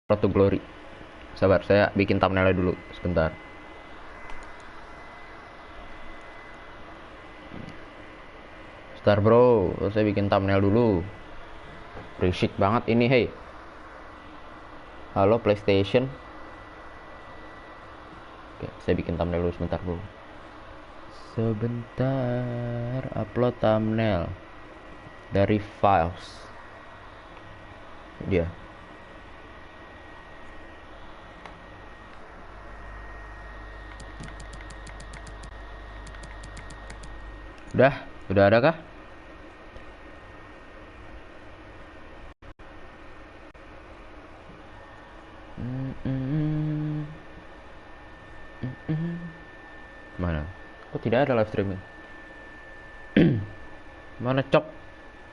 Road to Glory. Sabar, saya bikin thumbnailnya dulu sebentar. Bentar bro, saya bikin thumbnail dulu. Berisik banget ini, hey. Halo PlayStation. Oke, saya bikin thumbnail dulu sebentar bro. Sebentar, upload thumbnail dari files. Dia. Udah ada kah? Mana? Kok tidak ada live streaming? Mana cok?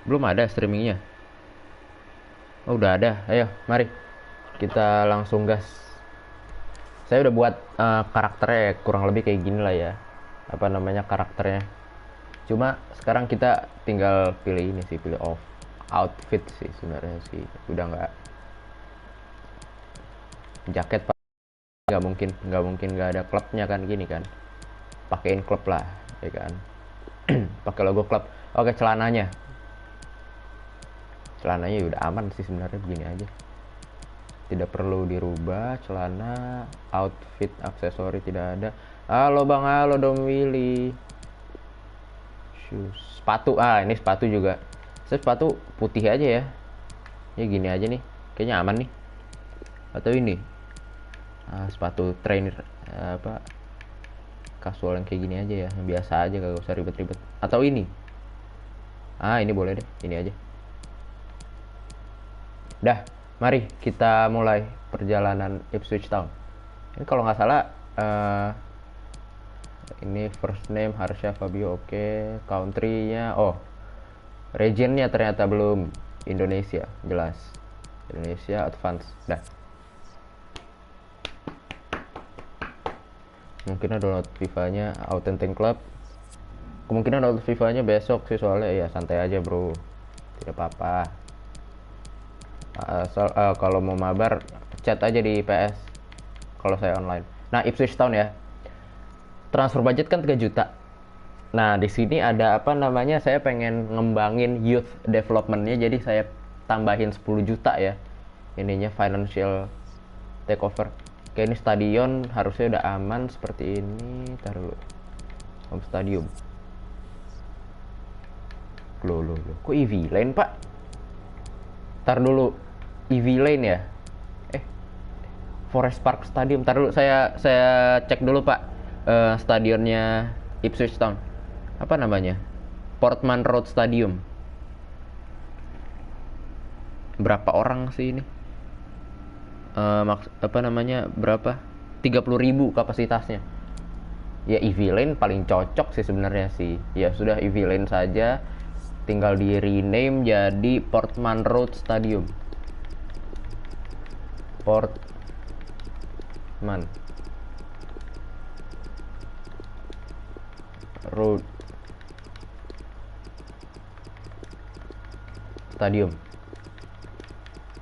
Belum ada streamingnya. Oh, udah ada. Ayo, mari kita langsung gas. Saya udah buat karakternya kurang lebih kayak gini lah ya. Apa namanya karakternya? Cuma sekarang kita tinggal pilih ini sih, pilih off outfit sih sebenarnya sih. Udah nggak jaket, nggak mungkin nggak ada klubnya kan, gini kan. Pakein klub lah, ya kan. Pakai logo klub. Oke, celananya udah aman sih sebenarnya, begini aja. Tidak perlu dirubah celana, outfit, aksesori tidak ada. Halo bang, halo Dom Willy. Shoes. Sepatu, ini sepatu juga. Saya sepatu putih aja ya. Ya gini aja nih, kayaknya aman nih. Atau ini, sepatu trainer, apa, kasual yang kayak gini aja ya, yang biasa aja, gak usah ribet-ribet. Atau ini, ini boleh deh, ini aja. Dah, mari kita mulai perjalanan Ipswich Town. Ini kalau nggak salah, ini first name Harsha Fabio, oke. Country-nya, region-nya ternyata belum. Indonesia, jelas. Indonesia advance. Dah. Mungkin download FIFA-nya Authentic Club. Kemungkinan download FIFA-nya besok sih, soalnya ya santai aja bro, tidak apa-apa. Kalau mau mabar chat aja di PS kalau saya online. Nah, Ipswich Town ya. Transfer budget kan 3 juta. Nah, di sini ada apa namanya? Saya pengen ngembangin youth development-nya, jadi saya tambahin 10 juta ya. Ininya financial takeover. Kayak ini stadion harusnya udah aman seperti ini. Taruh dulu. Home stadium. Loh. Kok EV Lane, Pak? Tar dulu. EV Lane ya? Forest Park Stadium. Tar dulu, saya cek dulu, Pak. Stadionnya Ipswich Town. Apa namanya? Portman Road Stadium. Berapa orang sih ini? Apa namanya? Berapa? 30.000 kapasitasnya. Ya EV Lane paling cocok sih sebenarnya sih. Ya sudah, EV Lane saja. Tinggal di rename jadi Portman Road Stadium. Portman Road Stadium.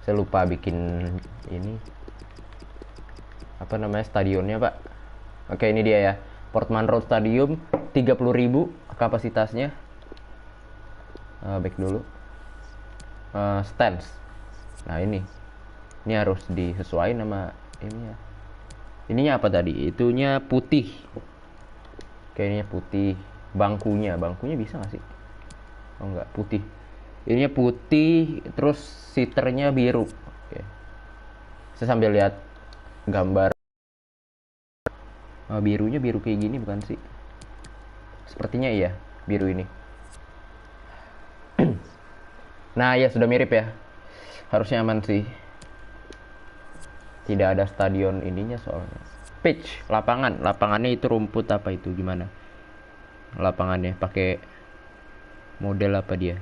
Saya lupa bikin ini, apa namanya, stadionnya Pak. Oke, ini dia ya, Portman Road Stadium. 30.000 kapasitasnya. Back dulu. Stands. Nah, ini harus disesuaikan sama ini ya. Ininya apa tadi? Itunya putih. Kayaknya putih. Bangkunya bisa nggak sih? Oh enggak, putih. Ininya putih, terus seaternya biru. Oke. Saya sambil lihat gambar. Birunya biru kayak gini bukan sih? Sepertinya iya, biru ini. Nah ya, sudah mirip ya. Harusnya aman sih. Tidak ada stadion ininya soalnya. Pitch, lapangannya itu rumput apa itu, gimana lapangannya, pakai model apa dia?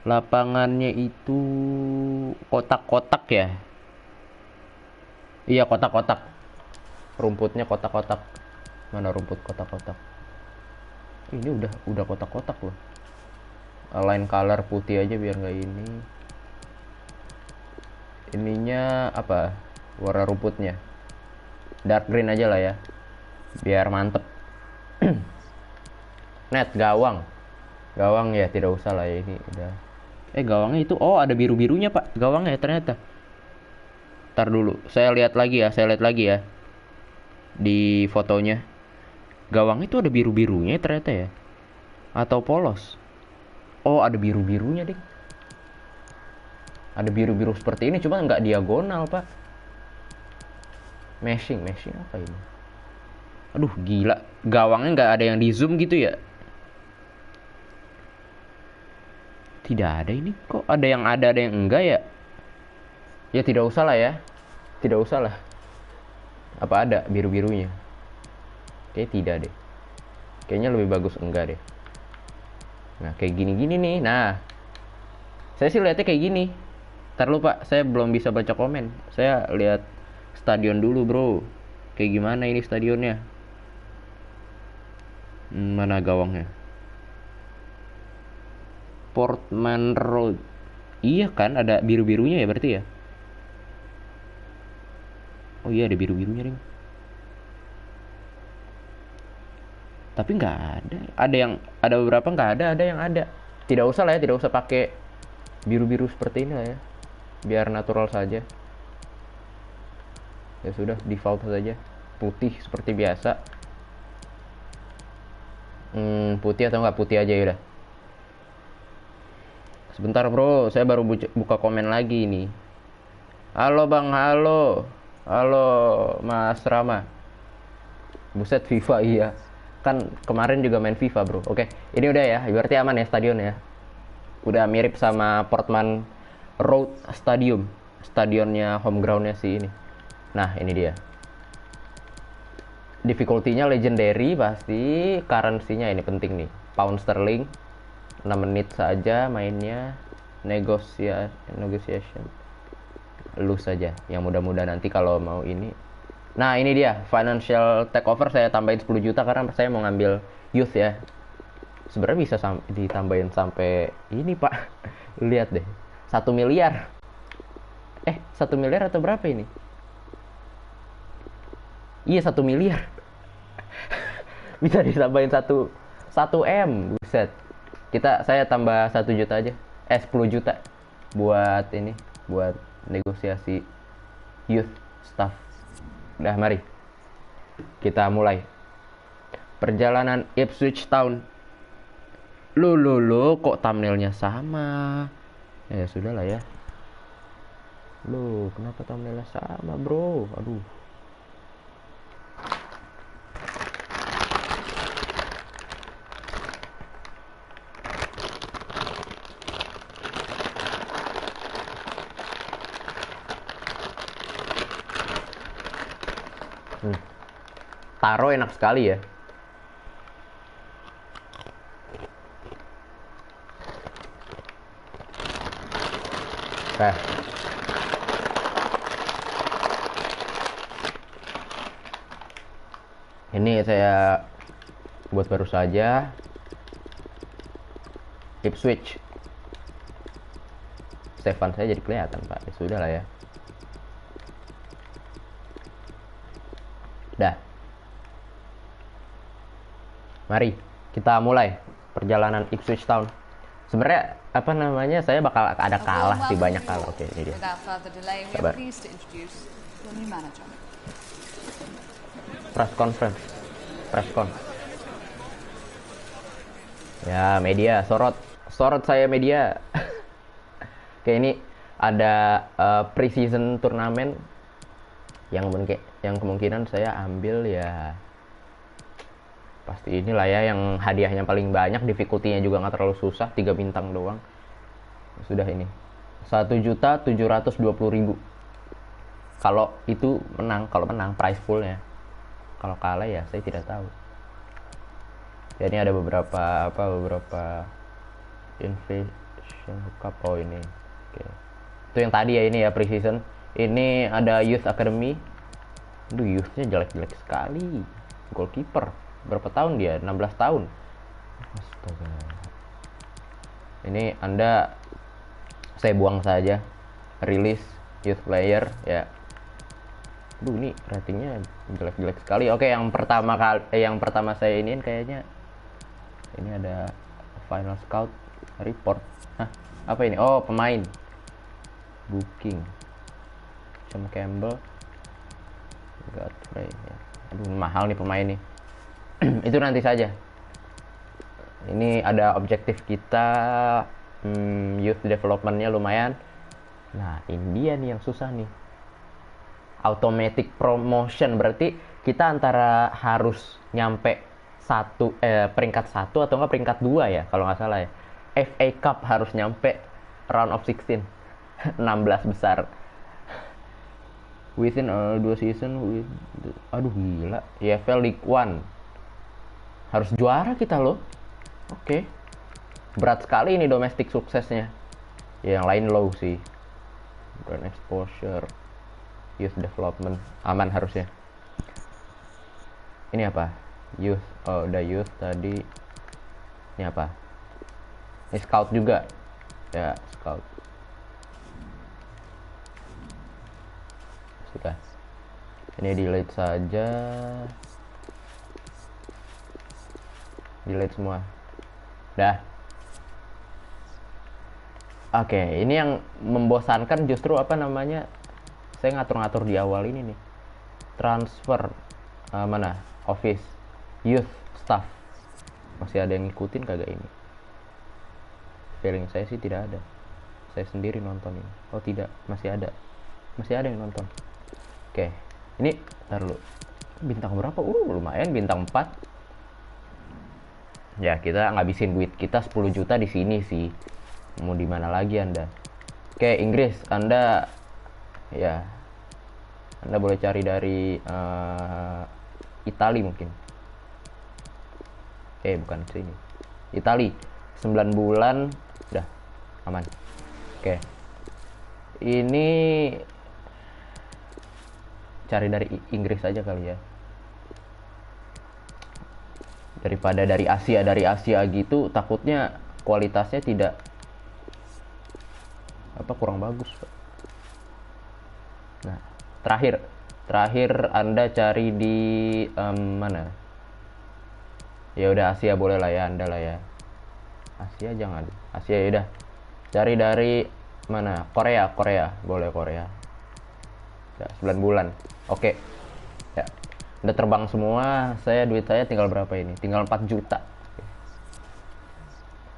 Lapangannya itu kotak-kotak ya. Iya, kotak-kotak. Rumputnya kotak-kotak. Mana rumput kotak-kotak? Ini udah kotak-kotak loh. Line color putih aja biar nggak ini. ininya apa, warna rumputnya dark green aja lah ya, biar mantep. Net gawang ya tidak usah lah ya, ini udah. Gawangnya itu, oh ada biru birunya pak gawangnya ternyata. Ntar dulu saya lihat lagi ya di fotonya. Gawang itu ada biru birunya ternyata ya, atau polos. Oh ada biru birunya deh, ada biru biru seperti ini, cuma nggak diagonal pak. Meshing apa ini? Aduh gila, gawangnya nggak ada yang di zoom gitu ya. Tidak ada, ini kok ada yang enggak ya. Ya tidak usah lah ya, tidak usah lah. Apa ada biru birunya? Kayaknya tidak deh, kayaknya lebih bagus enggak deh. Nah kayak gini gini nih, nah saya sih lihatnya kayak gini. Ntar lupa, saya belum bisa baca komen, saya lihat stadion dulu bro, kayak gimana ini stadionnya. Mana gawangnya? Portman Road. Iya kan, ada biru-birunya ya berarti ya. Oh iya ada biru-birunya ring. Tapi nggak ada. Ada beberapa nggak ada, ada yang ada. Tidak usah lah ya, tidak usah pakai biru-biru seperti ini lah ya. Biar natural saja. Ya sudah, default saja. Putih seperti biasa. Putih atau nggak putih aja ya udah. Sebentar bro, saya baru buka komen lagi nih. Halo bang, halo. Halo Mas Rama. Buset, FIFA iya. Kan kemarin juga main FIFA bro. Oke, ini udah ya, berarti aman ya stadion ya. Udah mirip sama Portman Road Stadium. Stadionnya home groundnya sih ini. Nah ini dia. Difficulty-nya legendary pasti. Currency-nya ini penting nih, pound sterling. 6 menit saja mainnya. Negotiation lu saja yang mudah-mudah nanti kalau mau ini. Nah ini dia financial takeover, saya tambahin 10 juta karena saya mau ngambil youth ya. Sebenarnya bisa ditambahin sampai ini pak. Lihat deh, 1 miliar. 1 miliar atau berapa ini? Iya 1 miliar. Bisa ditambahin 1 M. Buset. Saya tambah 1 juta aja. 10 juta buat ini, buat negosiasi youth staff. Udah, mari kita mulai perjalanan Ipswich Town. Lo kok thumbnailnya sama? Ya sudah lah ya. Lo kenapa thumbnailnya sama bro? Aduh. Taro enak sekali ya. Ini saya buat baru saja. Ipswich. Stefan saya jadi kelihatan pak. Ya sudah lah ya. Dah. Mari kita mulai perjalanan Ipswich Town. Sebenarnya apa namanya, saya bakal ada kalah sih, banyak kalah. Oke, ini dia. Sabar. Press conference. Ya media, sorot saya media. Oke, ini ada pre-season turnamen yang kemungkinan saya ambil ya. Pasti inilah ya yang hadiahnya paling banyak, difficulty-nya juga nggak terlalu susah, 3 bintang doang. Sudah ini 1.720.000 kalau itu menang. Kalau menang prize poolnya, kalau kalah ya saya tidak tahu ya. Ini ada beberapa invasion cup. Oh ini oke. Itu yang tadi ya, ini ya pre-season. Ini ada youth academy. Aduh, youthnya jelek-jelek sekali. Goalkeeper berapa tahun dia? 16 tahun. Astaga. Ini Anda saya buang saja. Rilis youth player ya. Aduh, ini ratingnya jelek-jelek sekali. Oke, yang pertama saya iniin kayaknya ini ada final scout report. Hah, apa ini? Oh, pemain booking. Sam Campbell, Godfrey ya. Aduh, mahal nih pemain nih. Itu nanti saja. Ini ada objektif kita, youth developmentnya lumayan. Nah, ini dia nih yang susah nih. Automatic promotion berarti kita antara harus nyampe peringkat 1 atau enggak peringkat 2 ya kalau nggak salah ya. FA Cup harus nyampe round of 16. 16 besar. Within 2 season aduh gila. EFL League One. Harus juara kita loh. Oke. Berat sekali ini domestic suksesnya. Ya, yang lain low sih. Brand exposure, youth development aman harusnya. Ini apa? Youth. Oh, udah youth tadi. Ini apa? Ini scout juga. Ya, scout. Sudah. Ini delete saja. Delete semua. Dah. Oke, ini yang membosankan justru apa namanya? Saya ngatur-ngatur di awal ini nih. Transfer mana? Office, youth, staff. Masih ada yang ngikutin kagak ini? Feeling saya sih tidak ada. Saya sendiri nonton ini. Oh tidak, masih ada. Masih ada yang nonton. Oke, ini ntar lu. Bintang berapa? Lumayan bintang 4. Ya, kita ngabisin duit kita 10 juta di sini sih. Mau di mana lagi Anda? Oke, Inggris, Anda ya. Anda boleh cari dari Itali mungkin. Bukan sini. Itali 9 bulan udah aman. Oke. Ini cari dari Inggris aja kali ya. Daripada dari Asia gitu takutnya kualitasnya tidak kurang bagus. Nah, terakhir Anda cari di mana? Ya udah Asia boleh lah ya, Anda lah ya. Asia jangan. Asia ya udah. Cari dari mana? Korea boleh Korea. Ya, 9 bulan. Oke. Ya. Udah terbang semua. Duit saya tinggal berapa ini? Tinggal 4 juta.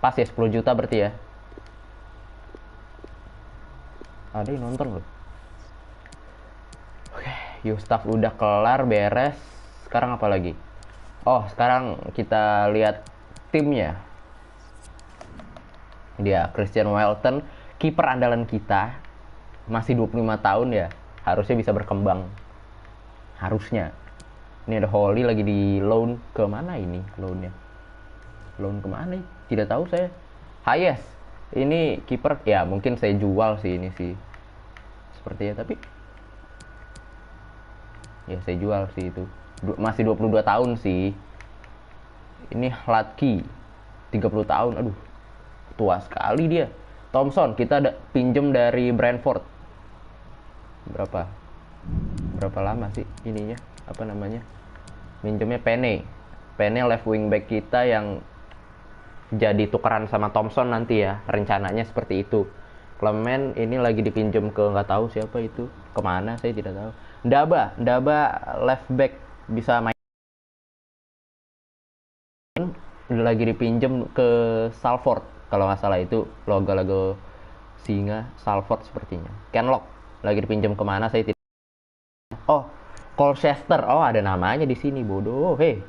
Pas ya 10 juta berarti ya. Ada yang nonton loh. Oke, you staff udah kelar, beres. Sekarang apa lagi? Oh, sekarang kita lihat timnya. Dia Christian Walton, kiper andalan kita. Masih 25 tahun ya. Harusnya bisa berkembang. Harusnya. Ini ada Holly lagi di loan ke mana ini loannya? Loan kemana? Tidak tahu saya. Hayes. Ini kiper ya mungkin saya jual sih ini sih. Sepertinya tapi ya saya jual sih itu. Masih 22 tahun sih. Ini Latki 30 tahun. Aduh. Tua sekali dia. Thompson kita pinjem dari Brentford. Berapa lama sih ininya? Apa namanya? Minjemnya Pene left wing back kita yang jadi tukeran sama Thompson nanti ya, rencananya seperti itu. Clement ini lagi dipinjam ke nggak tahu siapa itu, kemana saya tidak tahu. Ndaba left back bisa main, lagi dipinjam ke Salford kalau nggak salah itu logo singa Salford sepertinya. Kenlock lagi dipinjam kemana saya tidak. Oh, Colchester, oh ada namanya di sini bodoh, hei.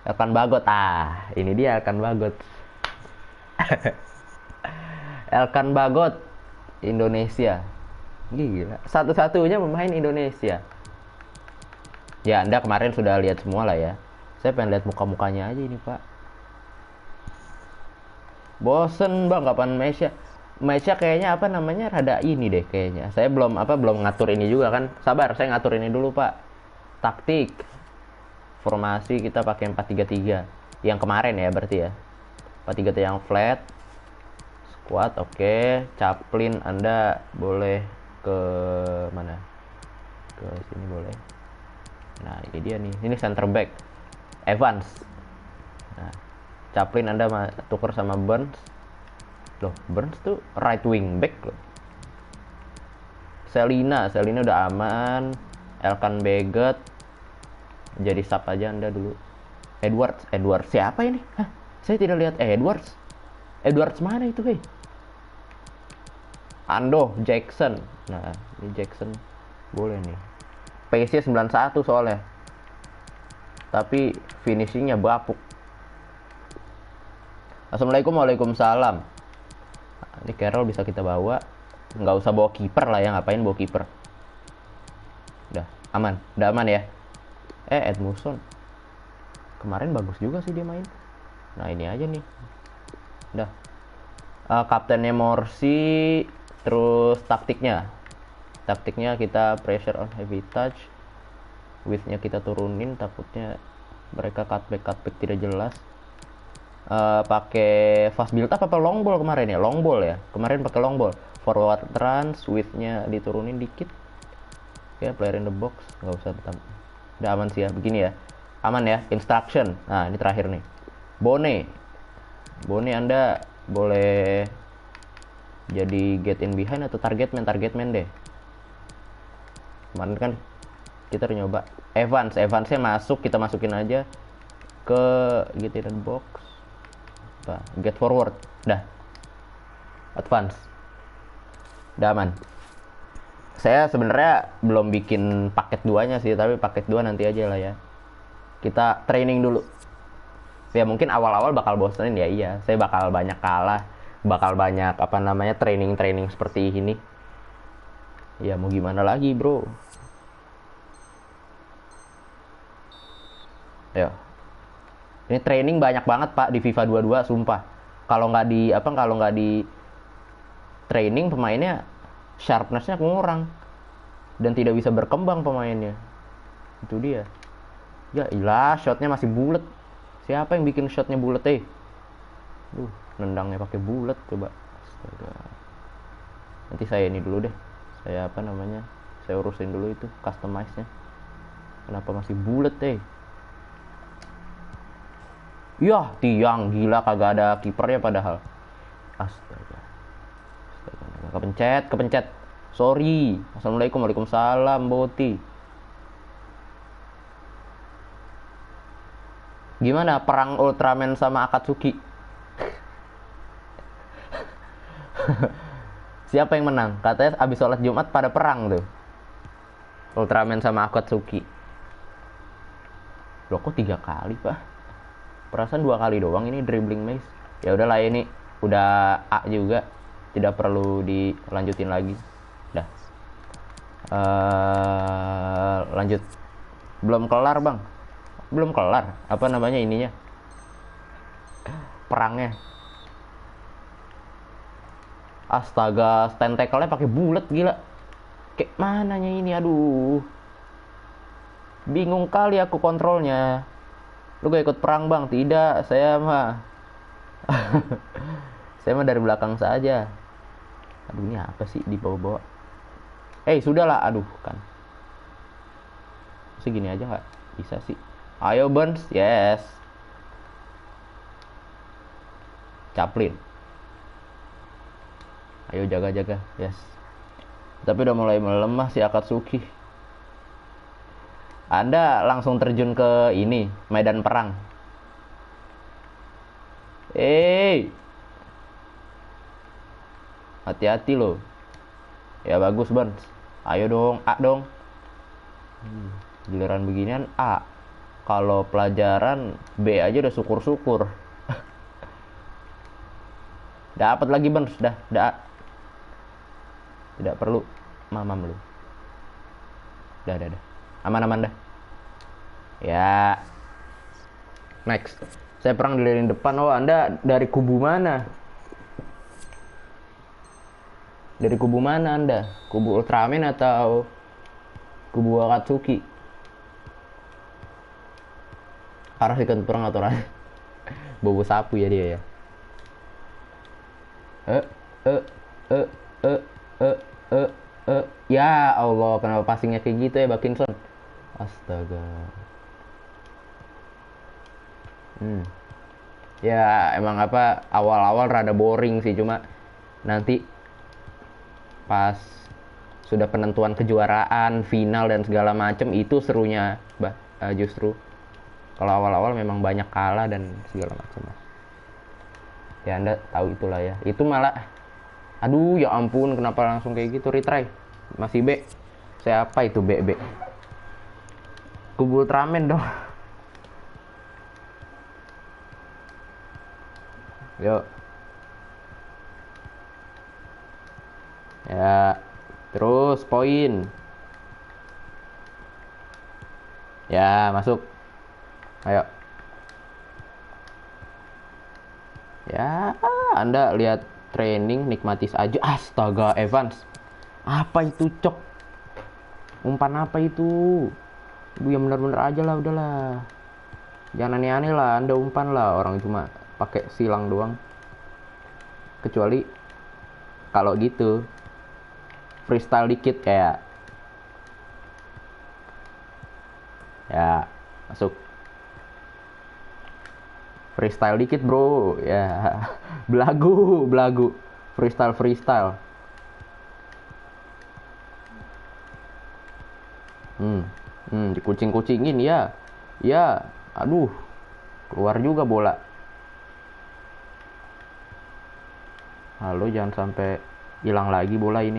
Elkan Bagot, ini dia Elkan Bagot. Elkan Bagot, Indonesia. Gila, satu-satunya pemain Indonesia. Ya, Anda kemarin sudah lihat semua lah ya. Saya pengen lihat muka-mukanya aja ini, Pak. Bosen bang, kapan Mesya kayaknya apa namanya rada ini deh kayaknya. Saya belum ngatur ini juga kan. Sabar, saya ngatur ini dulu, Pak. Taktik. Formasi kita pakai 4-3-3 yang kemarin ya berarti ya. 4-3-3 yang flat. Kuat, oke. Chaplin, Anda boleh ke mana? Ke sini boleh. Nah, ini dia nih. Ini center back. Evans. Nah, Chaplin Anda tuker sama Burns. Loh, Burns tuh right wing back loh. Selina udah aman. Elkan Beget jadi sub aja Anda dulu. Edwards siapa ini? Hah? Saya tidak lihat Edwards mana itu, hei? Ando Jackson. Nah, ini Jackson boleh nih. PC 91 soalnya. Tapi finishingnya bapuk. Assalamualaikum, waalaikumsalam. Nah, ini Carroll bisa kita bawa. Nggak usah bawa kiper lah ya, ngapain bawa kiper? Udah aman ya. Edmundson kemarin bagus juga sih dia main. Nah, ini aja nih. Udah. Kaptennya Morsi. Terus taktiknya kita pressure on heavy touch, width-nya kita turunin, takutnya mereka cutback tidak jelas. Pakai fast build up apa long ball kemarin ya? Long ball ya. Kemarin pakai long ball. Forward runs, width-nya diturunin dikit. Ya, player in the box, nggak usah tetap. Udah aman sih ya, begini ya. Aman ya, instruction. Nah, ini terakhir nih. Bone Anda boleh jadi get in behind atau target man deh. Kemarin kan kita udah nyoba Evansnya masuk, kita masukin aja ke get in the box. Get forward, dah advance, udah aman. Saya sebenarnya belum bikin paket 2-nya sih, tapi paket 2 nanti aja lah ya. Kita training dulu. Ya mungkin awal-awal bakal bosenin ya, iya. Saya bakal banyak kalah, bakal banyak training seperti ini. Ya mau gimana lagi, bro. Ya. Ini training banyak banget, Pak, di FIFA 22, sumpah. Kalau nggak di training, pemainnya sharpness-nya kurang dan tidak bisa berkembang pemainnya. Itu dia. Ya ilah, shotnya masih bulat. Siapa yang bikin shotnya bulat, nendangnya pakai bulat coba. Astaga. Nanti saya ini dulu deh. Saya saya urusin dulu itu customize-nya. Kenapa masih bulat, Yah, tiang gila, kagak ada kipernya padahal. Astaga. Kepencet. Sorry. Assalamualaikum, waalaikumsalam, Boti. Gimana perang Ultraman sama Akatsuki? Siapa yang menang? Katanya abis sholat Jumat pada perang tuh. Ultraman sama Akatsuki. Loh, kok 3 kali, Pak? Perasaan 2 kali doang ini dribbling maze. Ya udahlah, ini udah A juga. Tidak perlu dilanjutin lagi. Dah. Lanjut. Belum kelar, Bang. Belum kelar. Apa namanya ininya? Perangnya. Astaga, stand tackle-nya pakai bulat, gila. Kayak mananya ini, aduh. Bingung kali aku kontrolnya. Lu gak ikut perang, Bang? Tidak, saya mah saya mah dari belakang saja. Aduh, ini apa sih di bawah-bawah? Sudahlah, aduh kan. Segini aja nggak bisa sih. Ayo Burns, yes. Chaplin. Ayo jaga-jaga, yes. Tapi udah mulai melemah si Akatsuki. Anda langsung terjun ke ini, medan perang. Hati-hati loh. Ya bagus, Burns. Ayo dong, A dong. Giliran beginian A. Kalau pelajaran B aja udah syukur-syukur. Dapat lagi, Burns. Dah. Tidak perlu mamam lu. Dah. Aman dah. Ya. Next. Saya perang di lini depan. Oh, Anda dari kubu mana? Dari kubu mana Anda? Kubu Ultraman atau kubu Akatsuki? Harus ikut perang atau bobo sapu ya dia ya. eh eh eh eh eh Ya Allah, kenapa passingnya kayak gitu ya Bakinson? Astaga. Hmm. Ya emang apa awal-awal rada boring sih, cuma nanti pas sudah penentuan kejuaraan, final dan segala macem itu serunya, justru. Kalau awal-awal memang banyak kalah dan segala macam. Ya Anda tahu itulah ya. Itu malah, aduh ya ampun, kenapa langsung kayak gitu? Retry. Masih B. Saya apa itu B B? Kubu Ultraman dong. Yuk. Ya. Terus poin. Ya, masuk. Ayo. Ya, Anda lihat training, nikmati saja. Astaga, Evans. Apa itu, Cok? Umpan apa itu? Ibu yang benar-benar aja lah, udahlah. Jangan aneh-aneh lah, Anda umpan lah. Orang cuma pakai silang doang. Kecuali kalau gitu freestyle dikit kayak ya masuk freestyle dikit bro ya. Belagu freestyle dikucing-kucingin ya. Aduh, keluar juga bola. Halo, jangan sampai hilang lagi bola ini.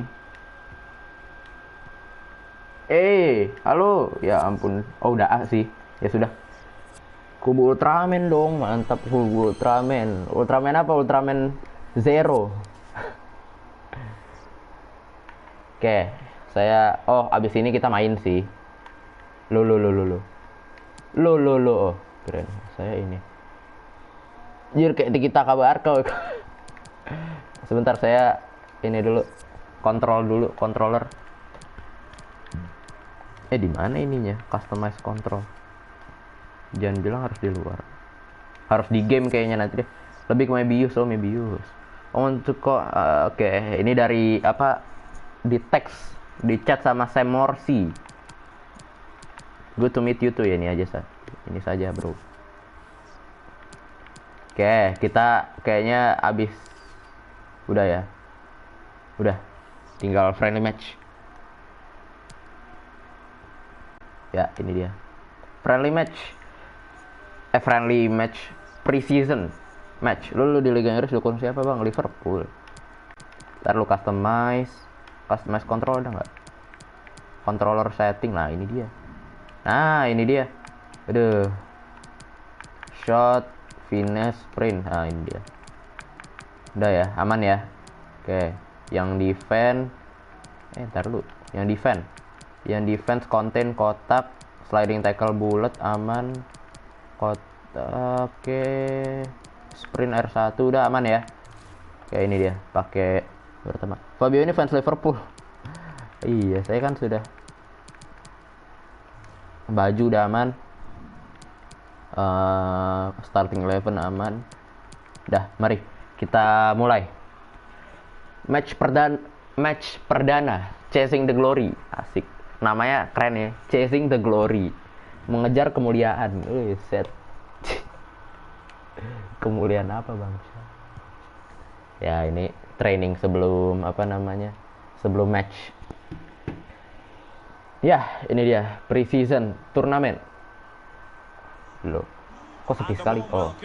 Halo, ya ampun. Oh, udah A sih. Ya sudah. Kubu Ultraman dong, mantap kubu Ultraman. Ultraman apa? Ultraman Zero. Oke, abis ini kita main sih. Lo. Oh, keren. Saya ini. Jir kayak kita kabar kau. Sebentar saya ini dulu. Controller. Di mana ininya? Customize control. Jangan bilang harus di luar. Harus di game kayaknya nanti deh. Lebih ke Mebius. Untuk oke. Ini dari apa? Di teks, di chat sama Sam Morsi. Good to meet you tuh ya, ini aja ini saja bro. Oke, kita kayaknya abis. Udah ya. Udah. Tinggal friendly match. Ya, ini dia. Friendly match pre-season match. Lu di Liga Inggris dukung siapa bang? Liverpool. Ntar lu customize control ada nggak? Controller setting, nah ini dia. Aduh. Shot, finesse, sprint. Nah ini dia. Udah ya, aman ya. Oke, yang defense. Ntar lu. Yang defense konten kotak, sliding tackle bullet aman. Oke. Sprint R1 udah aman ya. Oke, ini dia. Pakai pertama. Fabio ini fans Liverpool. Iya, saya kan sudah. Baju udah aman. Starting 11 aman. Dah, mari kita mulai. Match perdana, Chasing the Glory. Asik. Namanya keren ya, Chasing the Glory. Mengejar kemuliaan. Set. Kemuliaan apa bang? Ya ini training sebelum sebelum match. Ya ini dia pre-season turnamen. Loh, kok sepi sekali? Oh,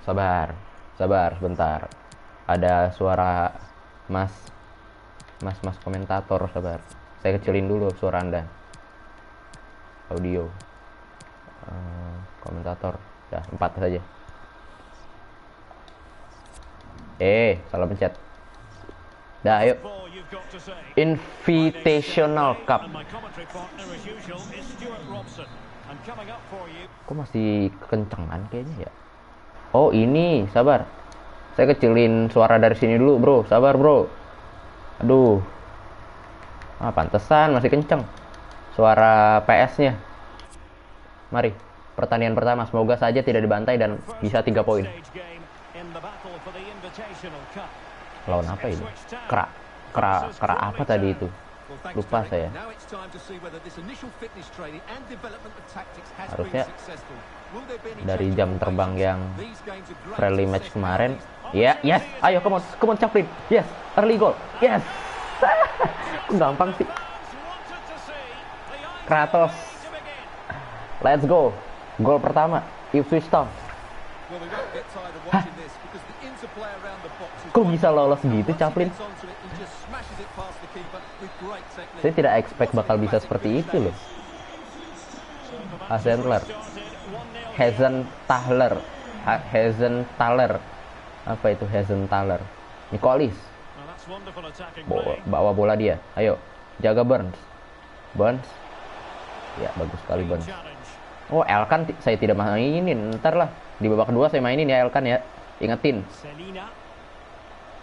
sabar sebentar. Ada suara mas komentator, sabar. Saya kecilin dulu suara Anda. Audio. Komentator. Dah, 4 saja. Salah pencet. Dah, ayo. Invitational Cup. Kok masih kencengan kayaknya ya? Oh, ini, sabar. Saya kecilin suara dari sini dulu, bro. Sabar, bro. Aduh. Pantesan masih kenceng suara PS-nya. Mari, pertandingan pertama. Semoga saja tidak dibantai dan bisa 3 poin. Lawan apa ini? Kera apa tadi itu? Lupa saya. Harusnya dari jam terbang yang friendly match kemarin. Ya, yes. Ayo, come on Chaplin. Yes, early goal. Yes. Gampang sih. Kratos. Let's go. Gol pertama Ipswich Town. Hah? Kok bisa lolos gitu Chaplin? Saya tidak expect bakal bisa seperti itu loh. Hazenthaler. Apa itu Hazenthaler? Nicolis. Bawa bola dia. Ayo, jaga Burns. Ya, bagus sekali Burns. Oh, Elkan saya tidak mainin. Ntar lah, di babak kedua saya mainin ya Elkan ya. Ingetin.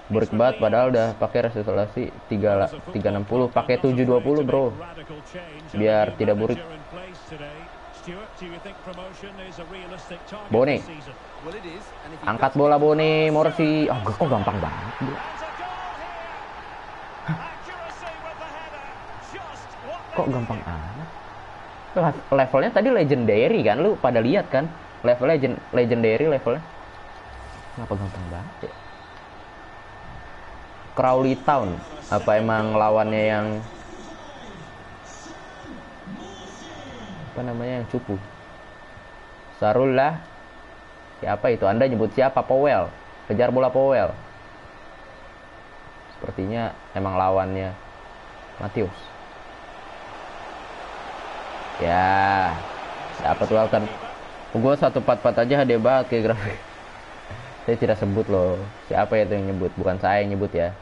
Burik banget padahal udah pakai resolusi 360, pakai 720 bro. Biar tidak burik. Bone. Angkat bola Bone, Morsi. Oh, kok gampang banget bro. Kok gampang amat. Levelnya tadi legendary kan, lu pada lihat kan? Level legendary levelnya. Kenapa gampang banget ya? Crawley Town. Apa emang lawannya yang apa namanya, yang cupu? Sarullah. Siapa itu? Anda nyebut siapa? Powell. Kejar bola Powell. Sepertinya emang lawannya Matius. Ya, dapat Welton. Gue 144 aja HD banget kayak grafik. Saya tidak sebut loh. Siapa itu yang nyebut? Bukan saya yang nyebut ya.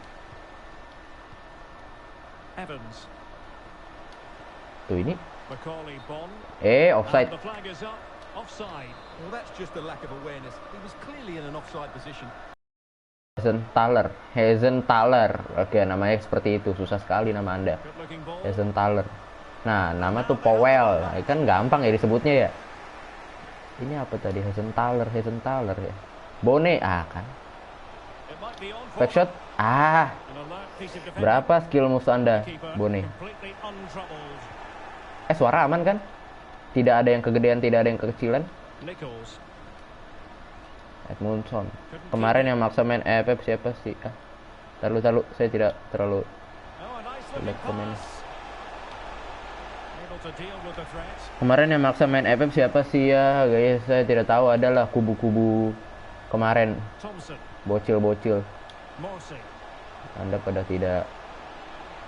Evans. Tuh ini. Offside. Hazenthaler. Oke, namanya seperti itu. Susah sekali nama Anda. Hazenthaler. Nah, nama tuh Powell. Kan gampang ya disebutnya ya. Ini apa tadi? Hazenthaler ya. Bone, kan. Backshot. Berapa skill musuh Anda, Bone? Suara aman kan? Tidak ada yang kegedean, tidak ada yang kekecilan. Edmundson. Kemarin yang maksa main EFF siapa sih? Taruh. Saya tidak terlalu lihat komen. Kemarin yang maksa main FF siapa sih ya guys? Saya tidak tahu, adalah kubu-kubu kemarin. Bocil. Anda pada tidak.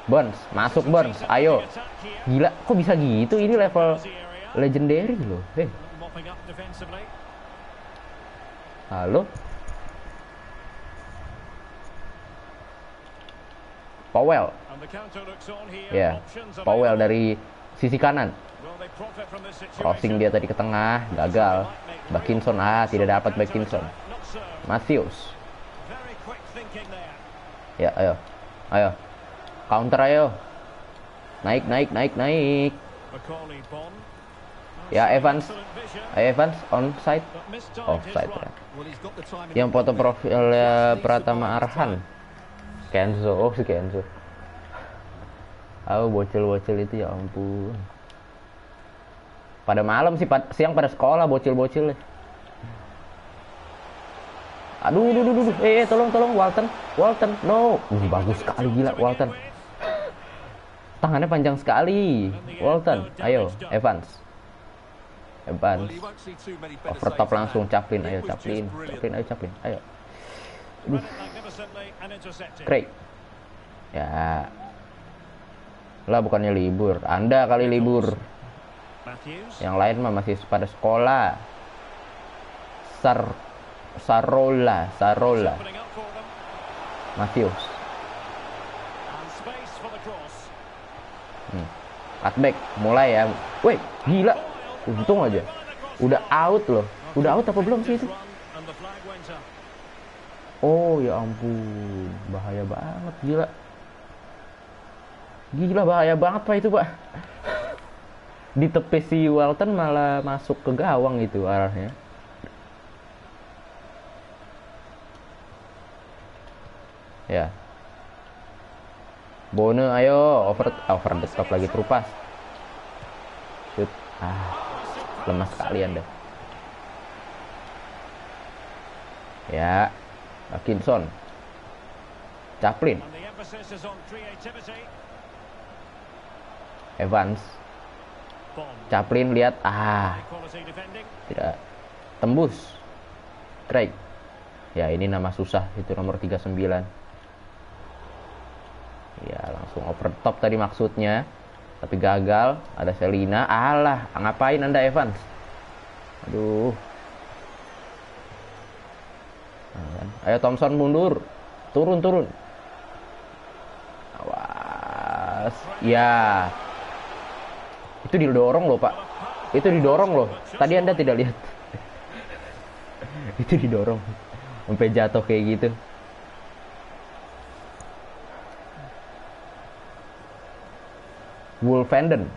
Burns, masuk Burns, ayo. Gila, kok bisa gitu? Ini level legendary loh. Halo? Powell. Ya, Powell dari sisi kanan. Crossing dia tadi ke tengah, gagal. Bakinson, tidak dapat Bakinson. Matthews. Ya, ayo. Counter ayo. Naik. Ya, Evans. Onside. Offside ya. Yang foto profilnya Pratama Arhan. Kenzo, si Kenzo. Bocil-bocil itu ya ampun. Pada malam sih, siang pada sekolah bocil-bocil. Aduh. Tolong Walton. No. Bagus sekali, gila Walton. Tangannya panjang sekali. Walton, ayo Evans. Overtop langsung Chaplin, ayo. Craig. Ya. Lah, bukannya libur. Anda kali libur. Yang lain mah masih pada sekolah. Sarola. Matthews. Cutback mulai ya. Woi, gila. Untung aja. Udah out loh. Udah out apa belum sih itu? Oh ya ampun. Bahaya banget, gila. Bahaya banget Pak itu, Pak. Di tepi si Walton malah masuk ke gawang itu arahnya. Ya. Bone, ayo over the top lagi, terupas. Shoot. Lemah sekali Anda. Ya. Atkinson. Chaplin. Evans. Chaplin, lihat. Tidak tembus. Craig. Ya, ini nama susah, itu nomor 39. Ya, langsung over top tadi maksudnya, tapi gagal. Ada Selina. Alah, ngapain Anda Evans? Aduh. Ayo Thompson mundur. Turun. Awas. Ya. Itu didorong loh, Pak. Itu didorong loh. Tadi Anda tidak lihat. Itu didorong. Sampai jatuh kayak gitu. Wolfenden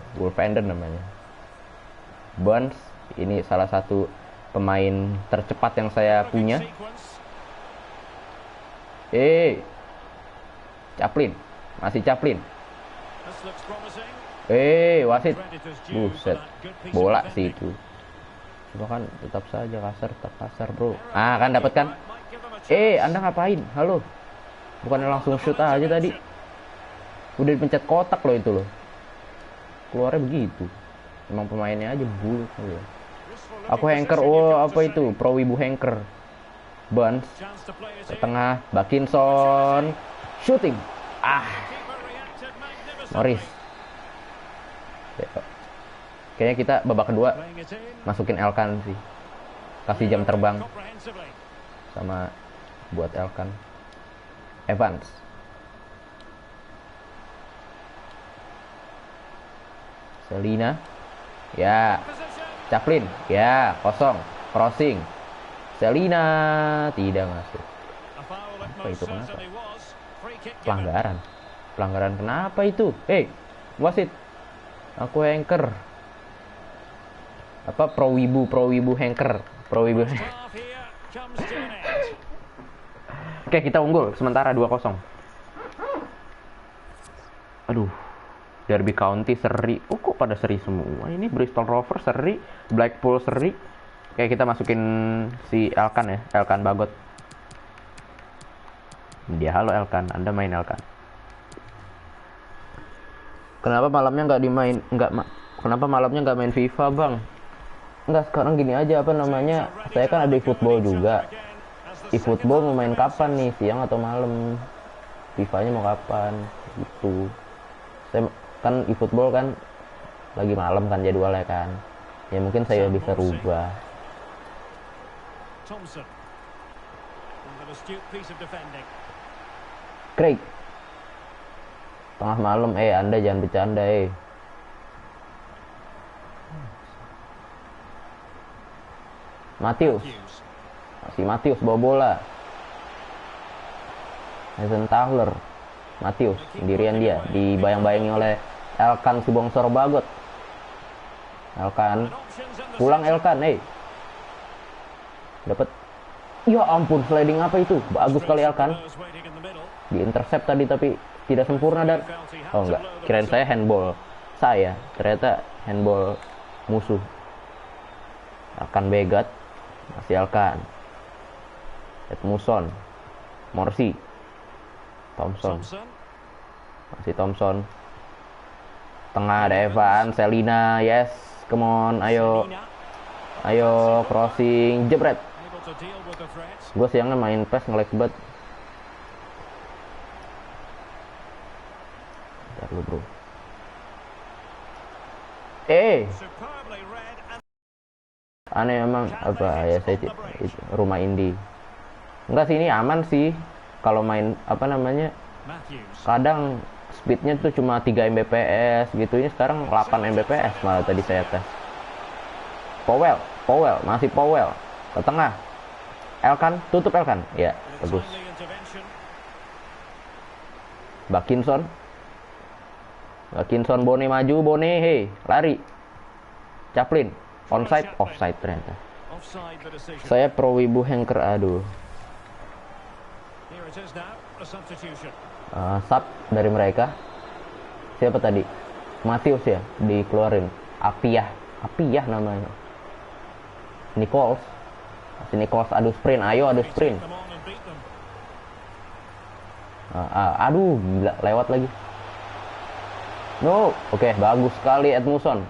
namanya. Burns, ini salah satu pemain tercepat yang saya punya. Chaplin, masih Chaplin. Wasit. Buset. Bola sih itu. Cuma kan tetap saja kasar, bro. Kan dapat kan? Anda ngapain? Halo. Bukannya langsung shoot aja tadi. Udah dipencet kotak loh itu loh. Keluarnya begitu. Emang pemainnya aja buluk loh. Aku Hanker. Apa itu? Pro Wibu Hanker. Burns ke tengah. Atkinson. Shooting. Morris. Kayaknya kita babak kedua masukin Elkan sih. Kasih jam terbang sama buat Elkan. Evans. Selina. Ya. Chaplin. Ya, kosong. Crossing. Selina tidak masuk. Apa itu, kenapa? Pelanggaran kenapa itu? Wasit. Aku Hanker. Apa Pro Wibu Hanker. Oke, kita unggul sementara 2-0. Aduh. Derby County seri. Kok pada seri semua? Ini Bristol Rovers seri, Blackpool seri. Oke, kita masukin si Elkan ya, Elkan Bagot. Dia, halo Elkan, Anda main Elkan. Kenapa malamnya nggak main FIFA, Bang? Enggak, sekarang gini aja, apa namanya? Saya kan ada eFootball juga. eFootball mau main kapan nih? Siang atau malam? FIFA-nya mau kapan? Gitu. Saya kan eFootball kan lagi malam kan jadwalnya kan. Ya mungkin saya bisa rubah. Craig. Tengah malam, Anda jangan bercanda, Matthews bawa bola. Hazen-Tauler. Matthews sendirian dia, dibayang-bayangi oleh Elkan si bongsor Bagot. Elkan. Pulang Elkan, Dapat. Ya ampun, sliding apa itu? Bagus sekali Elkan. Di-intercept tadi tapi tidak sempurna dan enggak, kirain saya handball. Ternyata handball musuh. Elkan Begat. Masih Elkan. Edmundson. Morsi. Thompson. Masih Thompson. Tengah ada Evan, Selina, yes, come on, ayo, crossing, jebret. Gue siangnya main PES nge-lag banget. Bentar lu, bro. Aneh emang apa ya, saya rumah indie. Enggak sih, ini aman sih. Kalau main apa namanya? Kadang speednya tuh cuma 3 Mbps gitu. Ini sekarang 8 Mbps malah tadi saya tes. Powell, masih Powell ke tengah. Elkan, tutup Elkan. Ya, bagus. Atkinson, Bone maju, Bone, lari. Chaplin, offside ternyata. Saya Pro Wibu Hanker, aduh. Sub dari mereka. Siapa tadi? Matius ya, dikeluarin. Apiyah namanya. Nichols. Adu sprint, ayo adu sprint. Aduh, gila, lewat lagi. No, oke, bagus sekali Edmundson.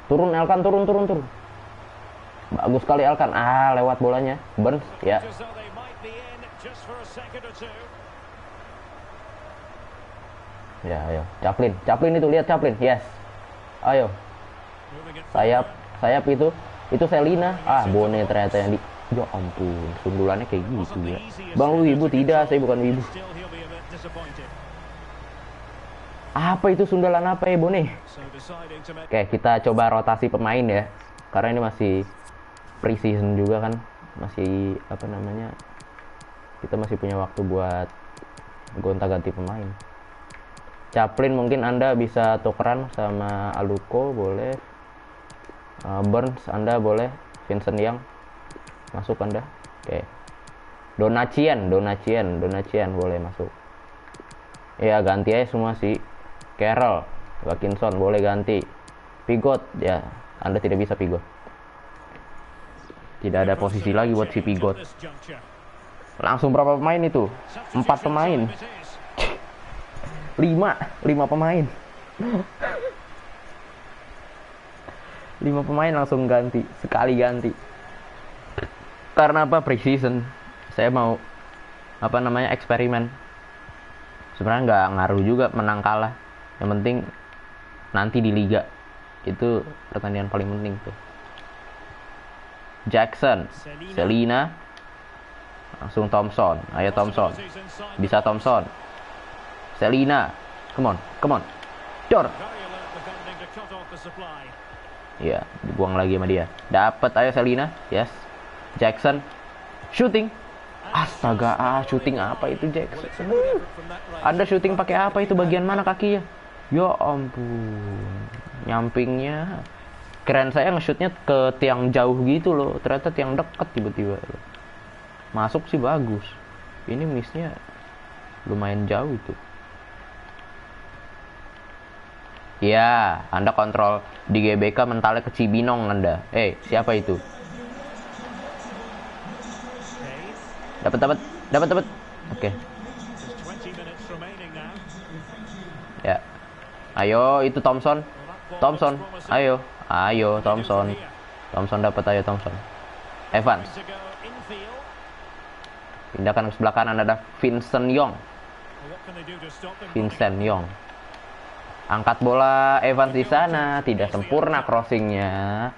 Turun Elkan, turun. Bagus sekali Elkan. Lewat bolanya. Burns, ya. Ya, ayo. Chaplin itu, lihat Chaplin. Yes. Ayo. Sayap itu Selina. Bone ternyata yang di. Ya ampun, sundulannya kayak gitu ya. Bang, lu wibu? Tidak, saya bukan wibu. Apa itu sundulan apa ya, Bone? Oke, kita coba rotasi pemain ya. Karena ini masih pre-season juga kan. Masih apa namanya? Kita masih punya waktu buat gonta-ganti pemain. Chaplin mungkin Anda bisa tukeran sama Aluko, boleh. Burns Anda boleh. Vincent Young masuk Anda. Oke. Donacian boleh masuk. Ya, ganti aja semua sih. Carroll, Watkinson boleh ganti. Pigot ya, Anda tidak bisa Pigot. Tidak ada posisi lagi buat si Pigot. Langsung berapa pemain itu? 4 pemain. 5 pemain. 5 pemain langsung ganti, sekali ganti. Karena apa? Pre-season. Saya mau apa namanya? Eksperimen. Sebenarnya nggak ngaruh juga menang kalah. Yang penting nanti di liga itu pertandingan paling penting tuh. Jackson, Selina, langsung Thompson. Ayo Thompson. Bisa Thompson. Selina, come on. Dor. Ya, dibuang lagi sama dia. Dapat, ayo Selina. Yes. Jackson. Shooting. Astaga, shooting apa itu Jackson? Anda shooting pakai apa itu? Bagian mana kakinya? Ya ampun. Nyampingnya. Keren saya nge-shootnya ke tiang jauh gitu loh. Ternyata tiang deket tiba-tiba. Masuk sih bagus. Ini missnya lumayan jauh itu. Ya, Anda kontrol di GBK mentalnya ke Cibinong Anda. Siapa itu? Dapat. Oke. Ya. Ayo, itu Thompson. Ayo Thompson. Dapat, ayo Thompson. Evans. Pindahkan ke sebelah kanan, ada Vincent Young. Angkat bola Evans di sana, tidak sempurna crossingnya.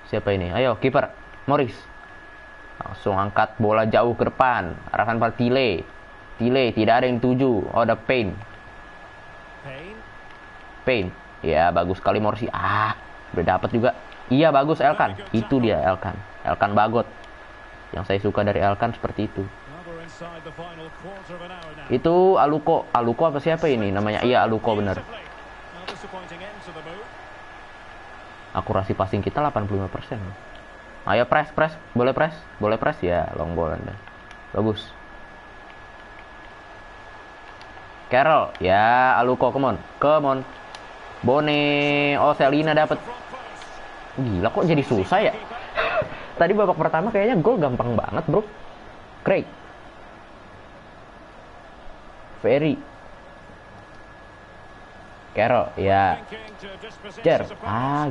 Siapa ini? Ayo, kiper Morris. Langsung angkat bola jauh ke depan. Arahkan pada Tile, tidak ada yang tuju. Oh, ada Payne. Ya, bagus sekali Morsi. Udah dapat juga. Iya, bagus Elkan. Itu dia Elkan Bagot. Yang saya suka dari Elkan seperti itu. Itu Aluko apa siapa ini namanya? Iya, Aluko bener. Akurasi passing kita 85%. Ayo press. Boleh press ya, long ball Anda. Bagus. Carroll, ya Aluko, come on. Bone, Selina dapat. Gila, kok jadi susah ya? Tadi babak pertama kayaknya gol gampang banget, bro. Craig. Ferry. Carroll, ya.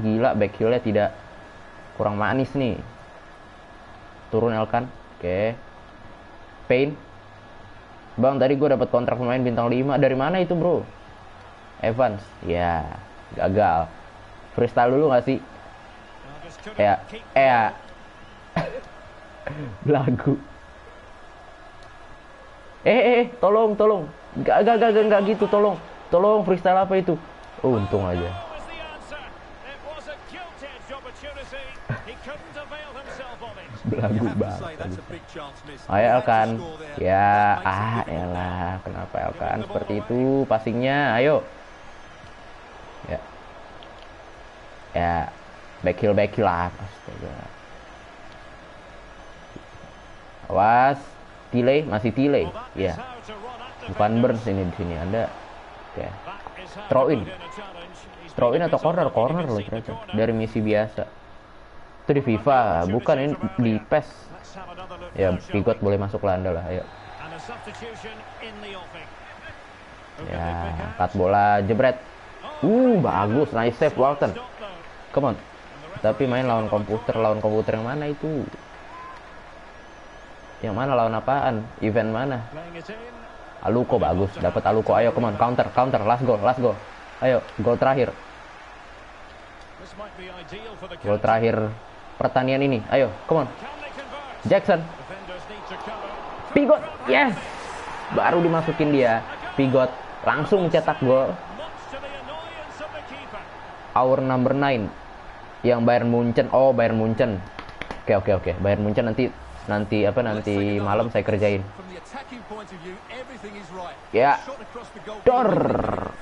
Gila, back heel-nya tidak kurang manis nih. Turun Elkan. Oke. Payne. Bang, tadi gue dapat kontrak pemain bintang 5. Dari mana itu, bro? Evans. Ya, gagal. Freestyle dulu gak sih? Ya. Belagu. Tolong. Gak gitu, tolong. Tolong, freestyle apa itu? Untung aja. Belagu banget. Ayo Elkan. Ya, elah. Kenapa Elkan seperti itu passingnya? Ayo. Ya. Back heel lah. Astaga. Awas, delay, masih delay. Ya, bukan burns ini di sini ada. Oke. Throw in atau corner loh ternyata dari misi biasa. Itu di FIFA, bukan ini di PES. Ya, Pigot boleh masuk Landa lah, ayo. Ya, angkat bola, jebret. Bagus, nice save Walton. Come on. Tapi main lawan komputer yang mana itu? Yang mana lawan apaan? Event mana? Aluko bagus, dapat Aluko. Ayo, come on, counter, last goal. Ayo, gol terakhir. Gol terakhir pertandingan ini. Ayo, come on. Jackson. Pigot, yes. Baru dimasukin dia. Pigot langsung cetak gol. Our number 9 yang Bayern Munchen. Oh, Bayern Munchen. Oke. Bayern Munchen nanti malam saya kerjain. Ya. Dor.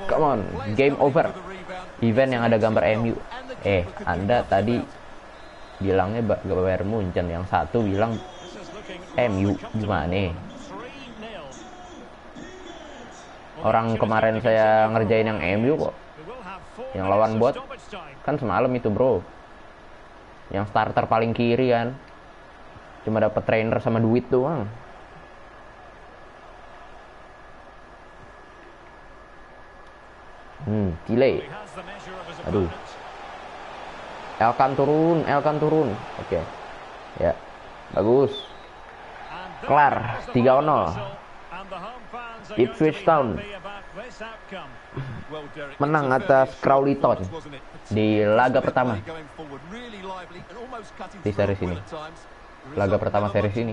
Come on. Game over. Event yang ada gambar MU. Anda tadi bilangnya Bayern Munchen, yang satu bilang MU. Gimana? Orang kemarin saya ngerjain yang MU kok. Yang lawan bot kan semalam itu, bro. Yang starter paling kiri kan. Cuma dapat trainer sama duit doang. Delay. Aduh. Elkan turun. Oke. Ya. Bagus. Kelar 3-0. Ipswich Town menang atas Crawley Town di laga pertama di series ini. Laga pertama series ini.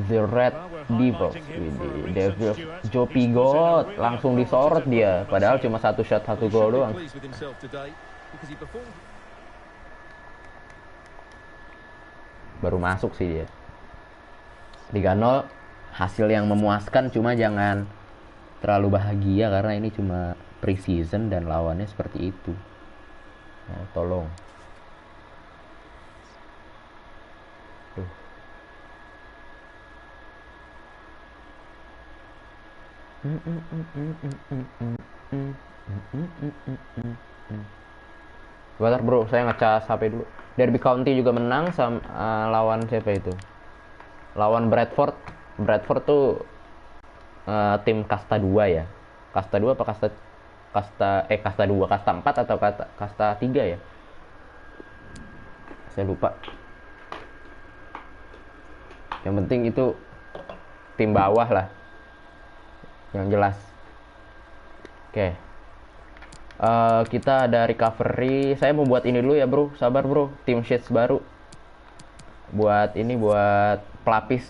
The Red Devils. Joe Pigot langsung disorot dia, padahal cuma satu shot 1 gol doang. Baru masuk sih dia. 3-0, hasil yang memuaskan, cuma jangan terlalu bahagia karena ini cuma pre-season dan lawannya seperti itu. Nah, tolong. Bentar bro, saya ngecas HP dulu. Derby County juga menang sama lawan siapa itu? Lawan Bradford. Bradford tuh tim kasta 2 ya. Kasta 2 apa kasta 2, kasta 4 atau kasta 3 ya? Saya lupa. Yang penting itu tim bawah lah. Yang jelas. Oke. Kita ada recovery. Saya mau buat ini dulu ya bro. Sabar bro. Team sheets baru. Buat pelapis.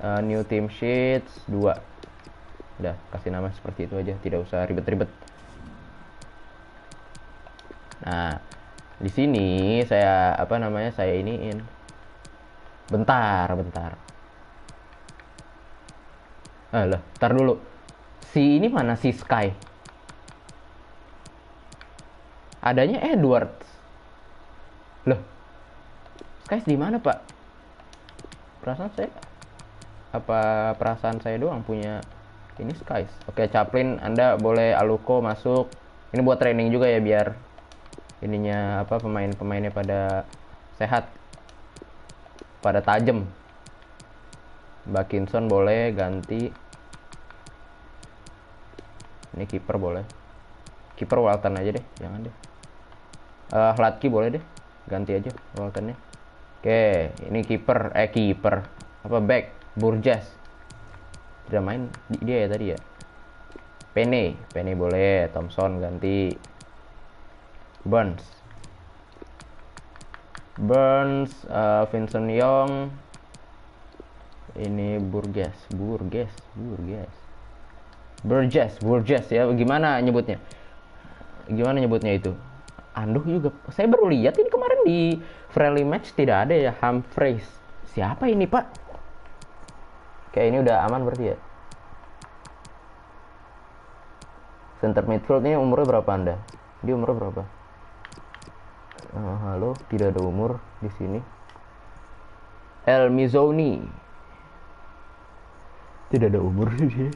New team sheets 2. Udah, kasih nama seperti itu aja. Tidak usah ribet-ribet. Nah, di sini saya saya iniin. Bentar. Ntar dulu. Si ini mana si Sky? Adanya Edwards. Loh. Sky di mana, Pak? Perasaan saya doang punya ini Sky. Oke, Chaplin, Anda boleh Aluko masuk. Ini buat training juga ya, biar ininya pemain-pemainnya pada sehat. Pada tajam. Bakinson boleh ganti. Ini kiper boleh. Kiper Walton aja deh, jangan deh. Hladky boleh deh, ganti aja Waltonnya. Oke, ini kiper. Back Burgess. Udah main dia ya tadi ya. Penny boleh. Thompson ganti. Burns, Vincent Young. Ini Burgess ya. Gimana nyebutnya itu? Anduh juga. Saya baru lihat ini kemarin di friendly match tidak ada ya. Humphreys. Siapa ini, Pak? Kayak ini udah aman berarti ya. Center midfield ini umurnya berapa Anda? Dia umurnya berapa? Halo, tidak ada umur di sini. El Mizoni. Tidak ada umur sih.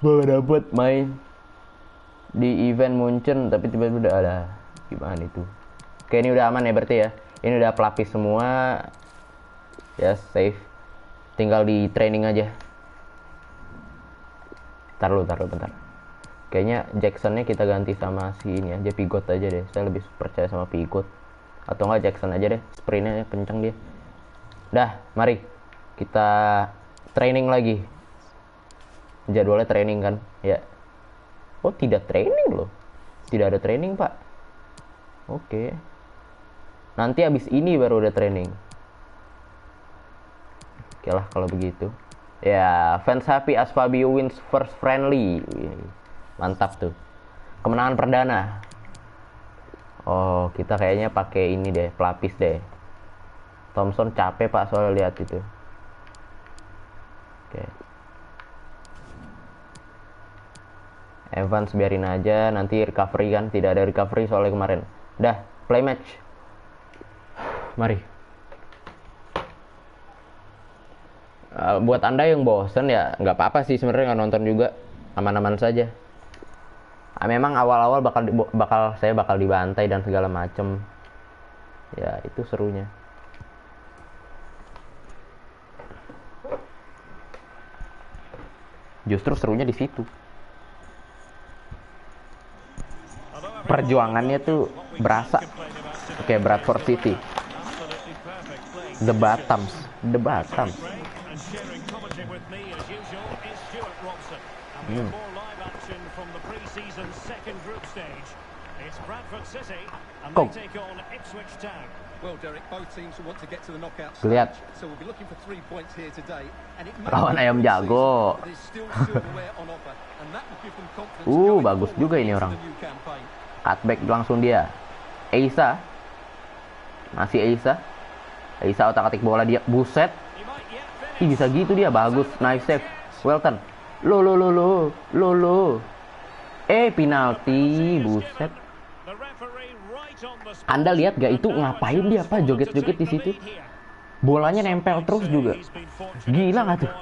Gue dapet main di event Munchen tapi tiba-tiba udah ada. Gimana itu? Oke, ini udah aman ya berarti ya. Ini udah pelapis semua. Ya, safe. Tinggal di training aja. Taruh bentar. Kayaknya Jacksonnya kita ganti sama si ini aja, Pigot aja deh. Saya lebih percaya sama Pigot. Atau enggak Jackson aja deh. Sprintnya kenceng dia. Dah, mari kita training lagi. Jadwalnya training kan? Ya. Oh, tidak training loh. Tidak ada training, Pak. Oke. Nanti abis ini baru ada training. Oke lah kalau begitu. Ya, fans happy as Fabio wins first friendly. Mantap tuh. Kemenangan perdana. Oh, kita kayaknya pakai ini deh, pelapis deh. Thompson capek Pak soalnya lihat itu. Oke. Evans biarin aja, nanti recovery kan. Tidak ada recovery soalnya kemarin. Dah, play match. Mari. Buat Anda yang bosen ya nggak apa-apa sih sebenarnya, nggak nonton juga, aman-aman saja. Memang awal-awal saya bakal dibantai dan segala macem. Ya itu serunya. Justru serunya di situ. Perjuangannya tuh berasa. Oke, Bradford City. The Batams. Kok lihat lawan ayam jago. Bagus juga ini orang. Cutback langsung dia. Eisa. Masih Eisa otak-atik bola dia. Buset. Bisa gitu dia. Bagus. Nice save. Welton. Lo. Penalti. Buset. Anda lihat gak itu ngapain dia Pak joget-joget di situ? Bolanya nempel terus juga. Gila gak tuh?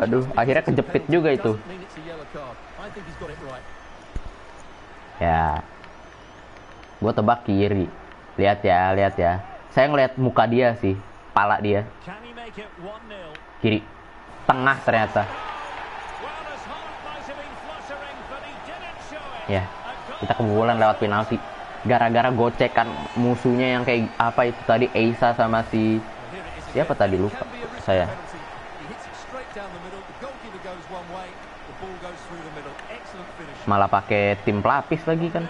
Aduh, akhirnya kejepit juga itu. Ya. Gue tebak kiri. Lihat ya. Saya ngeliat muka dia sih, kepala dia. Kiri. Tengah ternyata. Ya, kita kebobolan lewat penalti. Gara-gara gocekan musuhnya yang kayak apa itu tadi, Eisa sama si siapa tadi lupa saya. Malah pakai tim pelapis lagi kan.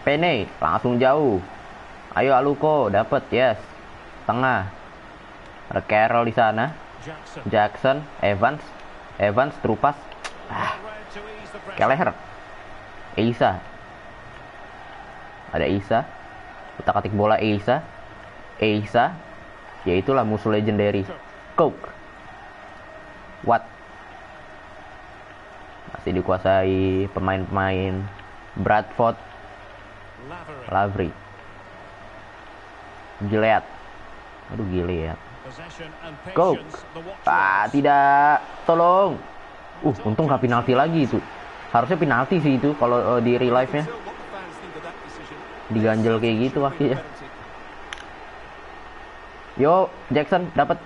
Pene langsung jauh. Ayo Aluko dapat, yes. Tengah. Ada Carroll di sana. Jackson, Evans terupas. Kelleher. Eisa. Ada Eisa. Utak-atik bola Eisa. Ya itulah musuh legendary. Coke. What? Masih dikuasai pemain-pemain Bradford. Lavery. Gilead. Aduh, Gilead. Coke. Tidak. Tolong. Untung gak penalti lagi itu. Harusnya penalti sih itu kalau di real life-nya. Diganjel kayak gitu akhirnya. Yo, Jackson dapat.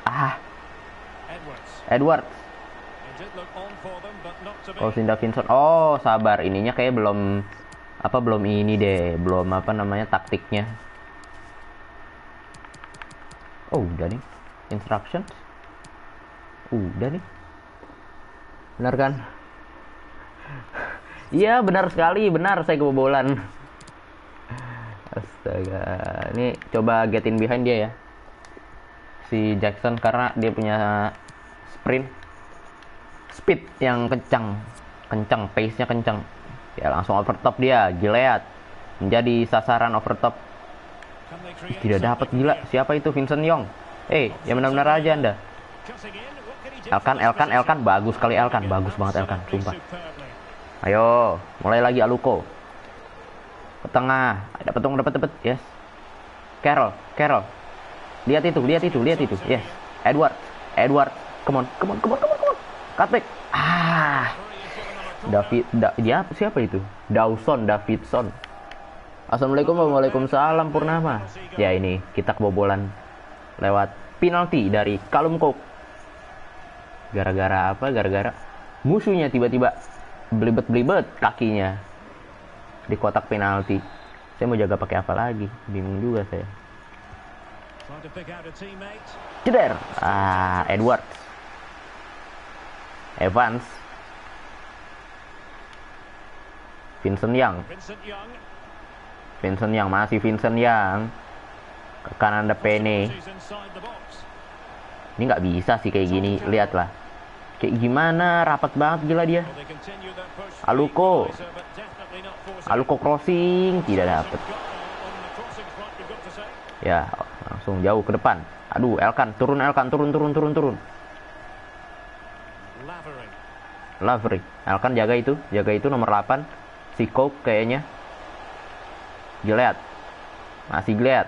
Edwards. Sinda Vincent. Oh, sabar. Ininya kayak belum ini deh. Belum taktiknya. Udah nih. Instructions. Udah nih. Benar kan? Iya, benar sekali. Benar, saya kebobolan. Astaga. Ini coba get in behind dia ya. Si Jackson karena dia punya speed yang kencang, pace-nya kencang. Ya langsung overtop dia, Gilead menjadi sasaran overtop. Tidak dapat, gila. Siapa itu? Vincent Young. Ya benar-benar aja Anda. Elkan, bagus sekali Elkan, bagus banget Elkan, sumpah. Ayo, mulai lagi Aluko. Ke tengah. Dapat dong, dapat. Yes. Carroll. Lihat itu. Yes. Edward. Come on. Cutback. Siapa itu? Davidson. Assalamualaikum. Waalaikumsalam Purnama. Ya, ini kita kebobolan lewat penalti dari Callum Cook. Gara-gara apa? Gara-gara musuhnya tiba-tiba belibet kakinya di kotak penalti. Saya mau jaga pakai apa lagi? Bingung juga saya. Ceder. Edwards. Evans. Vincent Young. Masih Vincent Young. Ke kanan ada Pene. Ini nggak bisa sih kayak gini. Lihatlah. Kayak gimana? Rapat banget gila dia. Aluko crossing. Tidak dapat. Ya, langsung jauh ke depan. Aduh, Elkan. Turun. Lavery. Elkan jaga itu nomor 8. Si Coke kayaknya. Gilead. Masih Gilead.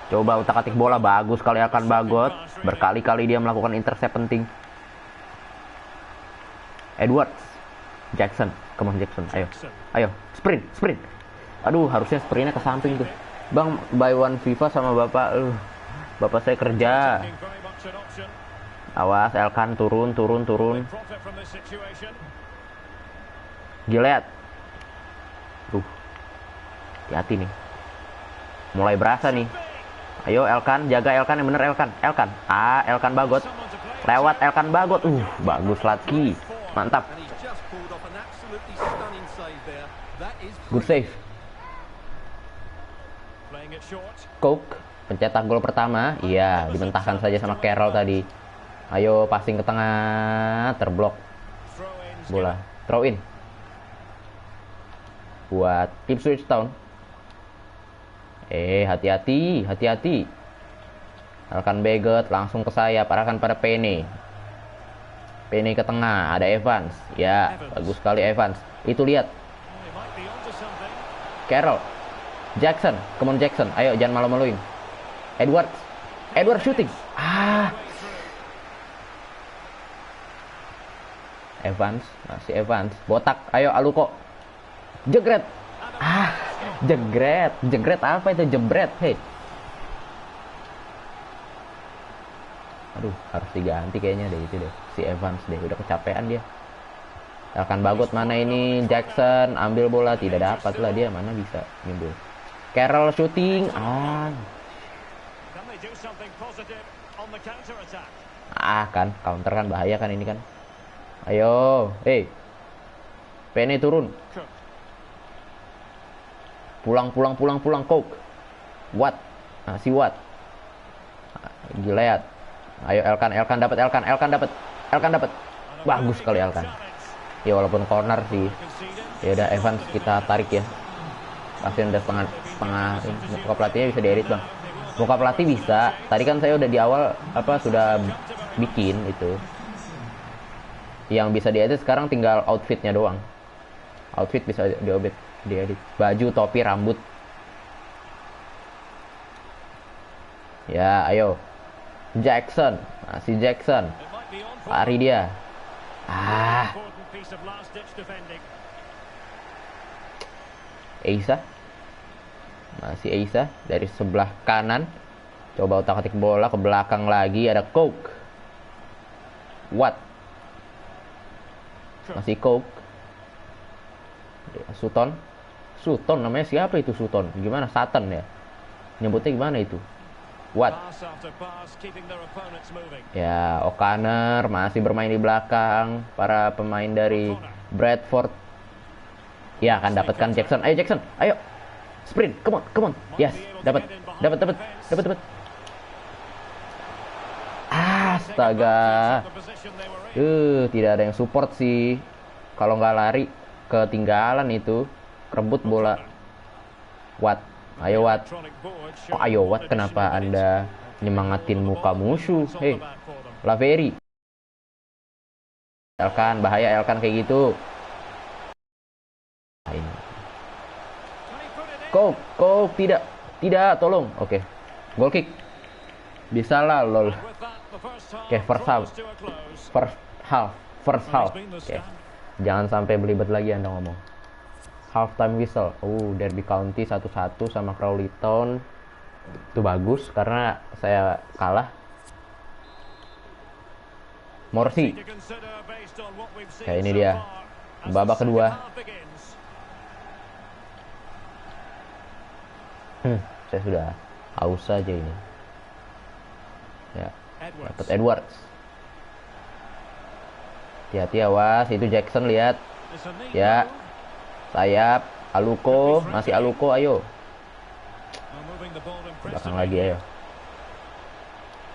Coba utak-atik bola, bagus sekali Elkan Bagot. Berkali-kali dia melakukan intercept penting. Edwards. Jackson. Come on Jackson. Ayo. Sprint. Aduh, harusnya sprintnya ke samping tuh. Bang, buy one FIFA sama bapak. Bapak saya kerja. Awas, Elkan turun. Gilead. Hati-hati nih. Mulai berasa nih. Ayo Elkan, jaga Elkan yang bener Elkan. Elkan Bagot. Lewat Elkan Bagot. Bagus lagi. Mantap. Good save. Coke pencetak gol pertama. Iya, dimentahkan saja sama Carroll tadi. Ayo passing ke tengah, terblok. Bola. Throw in. Buat Ipswich Town. Hati-hati. Elkan Bagot langsung ke sayap, arahkan pada Pene ke tengah, ada Evans. Ya, bagus sekali Evans. Itu lihat. Carroll. Jackson, come on Jackson. Ayo jangan malu-maluin. Edward shooting. Masih Evans. Botak. Ayo Aluko. Jegret. Jegret apa itu? Jebret. Hei. Aduh, harus diganti kayaknya deh itu deh. Si Evans deh, udah kecapean dia. Elkan Bagot mana ini? Jackson ambil bola, tidak dapat lah dia, mana bisa nyebul. Carroll shooting. Kan counter kan bahaya kan ini kan. Ayo, Pene turun. Pulang Coke. Watt. Si Watt. Gilead. Ayo Elkan dapat. Bagus sekali Elkan. Ya walaupun corner sih. Ya udah Evans kita tarik ya. Pasti udah setengah muka pelatihnya bisa diedit, Bang. Muka pelatih bisa. Tadi kan saya udah di awal sudah bikin itu. Yang bisa diedit sekarang tinggal outfitnya doang. Outfit bisa diedit. Baju, topi, rambut. Ya, ayo. Jackson. Masih Jackson. Lari dia. Eisa. Masih Eisa dari sebelah kanan. Coba utak-atik bola ke belakang lagi, ada Coke. Watt. Masih Coke. Sutton namanya siapa itu Sutton? Gimana? Sutton ya? Nyebutnya gimana itu? Watt. Ya, O'Connor masih bermain di belakang. Para pemain dari Bradford. Ya, akan dapatkan Jackson. Ayo Jackson, ayo. Sprint, come on. Yes, dapat. Astaga. Tidak ada yang support sih. Kalau nggak lari, ketinggalan itu. Rebut bola. Watt. Ayo Watt. Ayo Watt, kenapa Anda nyemangatin muka musuh? Lavery. Elkan, bahaya Elkan kayak gitu. Kok tidak. Tidak, tolong. Oke. Goal kick. Bisa lah, lol. Oke, first half. Oke. Jangan sampai belibet lagi Anda ngomong. Halftime whistle. Derby County 1-1 sama Crawley Town. Itu bagus karena saya kalah. Morsi. Kayak ini dia. Babak kedua. Saya sudah haus aja ini. Ya, dapat Edwards. Hati-hati awas, itu Jackson lihat. Ya. Sayap, Aluko, masih Aluko, ayo. Belakang lagi ayo.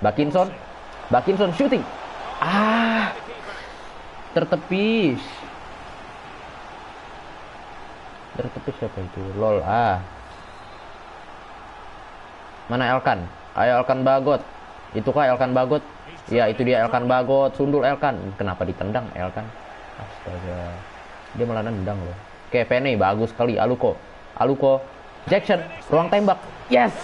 Bakinson shooting. Tertepis siapa itu? Lol. Mana Elkan? Ayo Elkan Bagot. Itu kah Elkan Bagot? Ya, itu dia Elkan Bagot. Sundul Elkan. Kenapa ditendang Elkan? Astaga. Dia malah nendang loh. Oke, Penny bagus sekali. Aluko. Jackson, ruang tembak. Yes.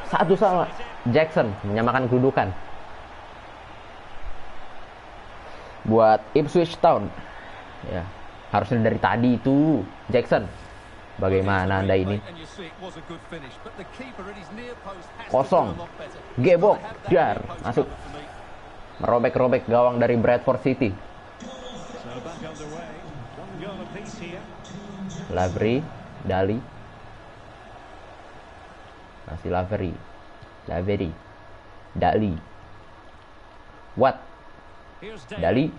1-1. Jackson menyamakan kedudukan. Buat Ipswich Town. Ya, harusnya dari tadi itu Jackson. Bagaimana Anda ini? Kosong. Gebok. Dar. Masuk. Merobek-robek gawang dari Bradford City. Lavery. Dali. Masih Lavery. Dali. What? Dali.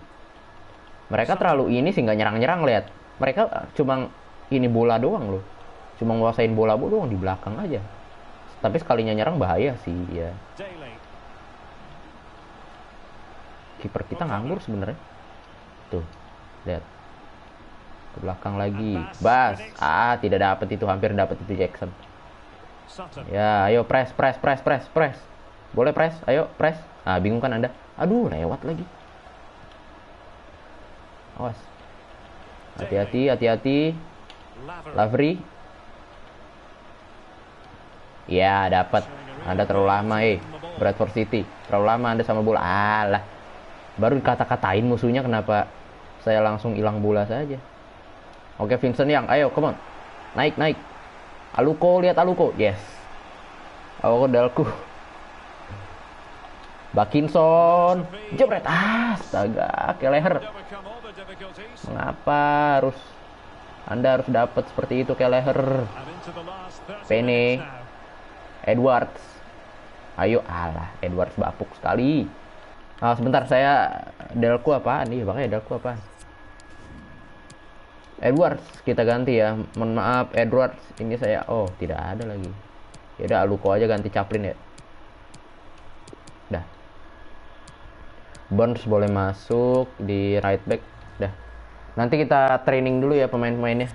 Mereka terlalu ini sih, nggak nyerang-nyerang, lihat. Mereka cuma ini bola doang loh. Cuma nguasain bola doang di belakang aja. Tapi sekalinya nyerang bahaya sih ya. Kiper kita nganggur sebenarnya. Tuh. Lihat. Ke belakang lagi. Bas. Tidak dapat itu, hampir dapat itu Jackson. Ya, ayo press. Boleh press? Ayo press. Bingung kan Anda? Aduh, lewat lagi. Awas. Hati-hati. Lavery. Ya, dapat. Anda terlalu lama, Bradford City. Terlalu lama Anda sama bola. Alah. Baru kata-katain musuhnya, kenapa saya langsung hilang bola saja. Oke, Vincent Young. Ayo, come on. Naik. Aluko, lihat Aluko. Yes. Dalku. Bakinson. Jebret. Astaga, ke leher. Mengapa Anda harus dapat seperti itu, ke leher? Penny. Edwards. Ayo, Edwards bapuk sekali. Sebentar, saya Delku apaan nih? Makanya Delku apaan? Edwards kita ganti ya. Mohon maaf Edwards, ini saya tidak ada lagi. Ya udah, Aluko aja ganti Chaplin ya. Dah. Burns boleh masuk di right back. Dah. Nanti kita training dulu ya pemain-pemainnya.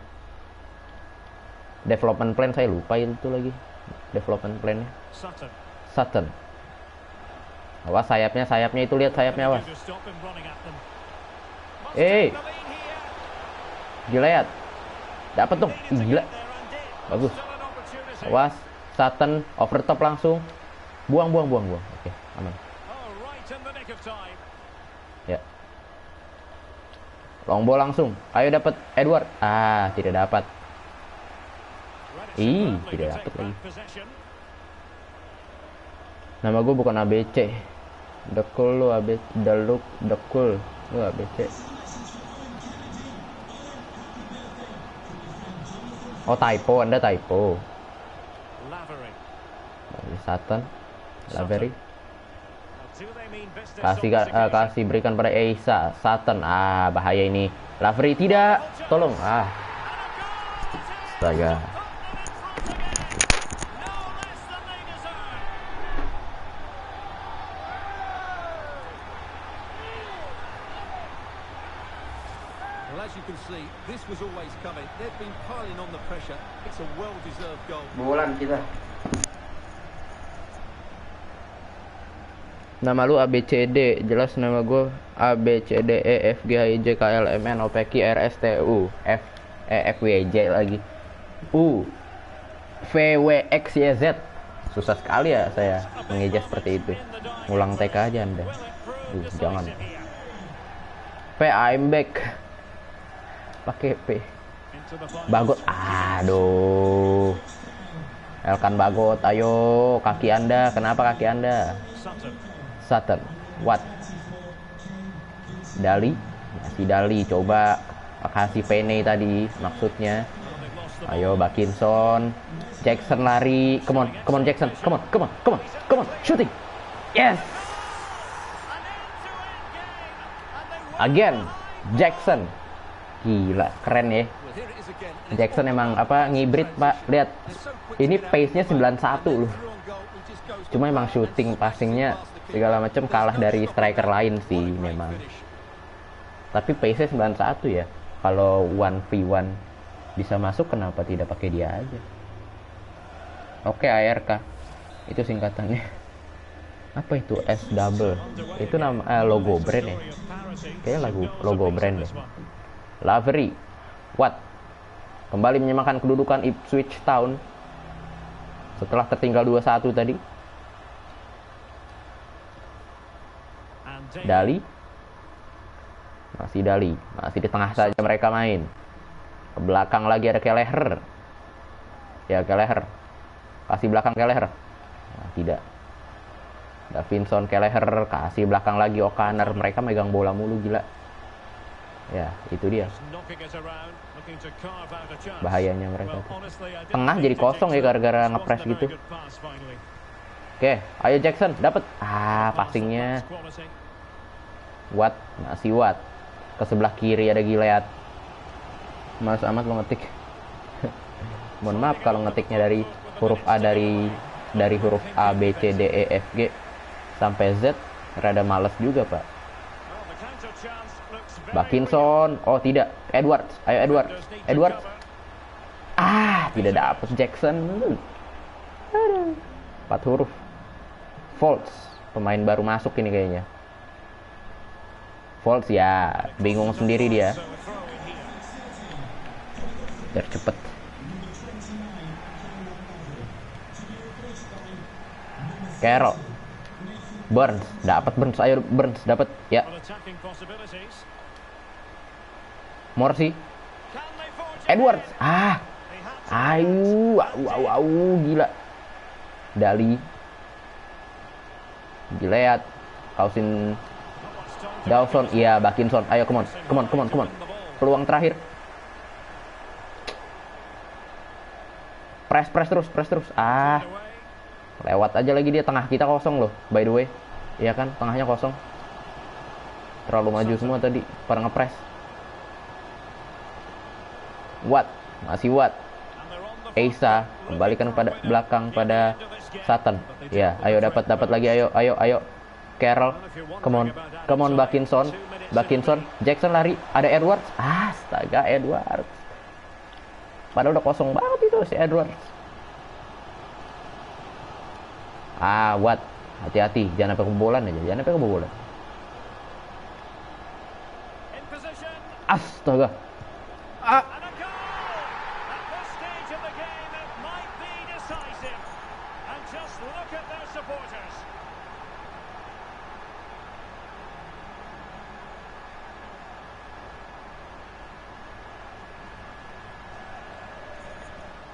Development plan saya lupa itu lagi. Development plan-nya. Sutton. Awas sayapnya itu, lihat sayapnya, awas. Gila ya. Dapat dong. Gila. Bagus. Awas. Sutton over top langsung. Buang. Oke, aman. Ya. Long ball langsung. Ayo dapat Edward. Tidak dapat. Tidak dapat lagi. Nama gue bukan ABC. Dekul lu ABC, Dekul lu ABC. Typo, Anda typo. Sutton, Lavery. Kasih berikan pada Eisa. Sutton, bahaya ini. Lavery tidak, tolong. Astaga. Bolan kita. Nama lu ABCD, jelas nama gue ABCDE FGHIJ KL MN OPQ RSTU F FWJ lagi. VWXYZ. Susah sekali ya saya mengeja seperti itu. Ngulang TK aja Anda. Jangan. I'm back. Pakai P. Bagot. Aduh. Elkan Bagot, ayo kaki Anda. Kenapa kaki Anda? Sutton. What? Dali. Masih Dali. Coba kasih Pene tadi maksudnya. Ayo Bakinson. Jackson lari. Come on Jackson. Come on. Shooting. Yes. Again. Jackson. Gila, keren ya. Jackson emang ngibrit, Pak. Lihat. Ini pace-nya 91 loh. Cuma emang shooting, passing-nya segala macam kalah dari striker lain sih memang. Tapi pace-nya 91 ya. Kalau 1v1 bisa masuk, kenapa tidak pakai dia aja? Oke, ARK. Itu singkatannya. Apa itu S double? Itu nama logo brand ya? Kayaknya logo brand deh. Lavery. What? Kembali menyamakan kedudukan Ipswich Town setelah tertinggal 2-1 tadi. Dali. Masih Dali. Masih di tengah saja mereka main. Ke belakang lagi ada Kelleher. Ya, Kelleher. Kasih belakang Kelleher. Nah, tidak. Davinson, Kelleher. Kasih belakang lagi O'Connor. Mereka megang bola mulu, gila. Ya, itu dia. Bahayanya mereka. Tengah jadi kosong ya gara-gara ngepres gitu. Oke, ayo Jackson, dapat. Passingnya. Watt, masih Watt. Ke sebelah kiri ada Gilead. Males amat lo ngetik. Mohon maaf kalau ngetiknya dari huruf A dari huruf A, B, C, D, E, F, G sampai Z. Rada males juga, Pak. Bakinson. Oh, tidak. Edwards. Ayo Edwards. Tidak dapet Jackson. 4 huruf. Foltz. Pemain baru masuk ini kayaknya. Foltz ya. Bingung sendiri dia. Biar cepet. Carroll. Burns. Dapat Burns. Ayo Burns. Dapat. Ya. Morsi. Edwards. Ayu. Gila. Dali. Gilead. Kausin. Dawson. Iya, Bakinson. Ayo, come on. Peluang terakhir. Press terus. Lewat aja lagi dia. Tengah kita kosong loh, by the way. Iya kan, tengahnya kosong. Terlalu maju semua tadi. Pada ngepres. Watt, masih Watt. Eisa, kembalikan pada belakang pada Sutton. Ya, ayo dapat lagi, ayo. Carroll, come on Bakinson. Jackson lari, ada Edwards. Astaga, Edwards. Padahal udah kosong banget itu si Edwards. Watt, hati-hati, jangan sampai kebobolan aja, Astaga.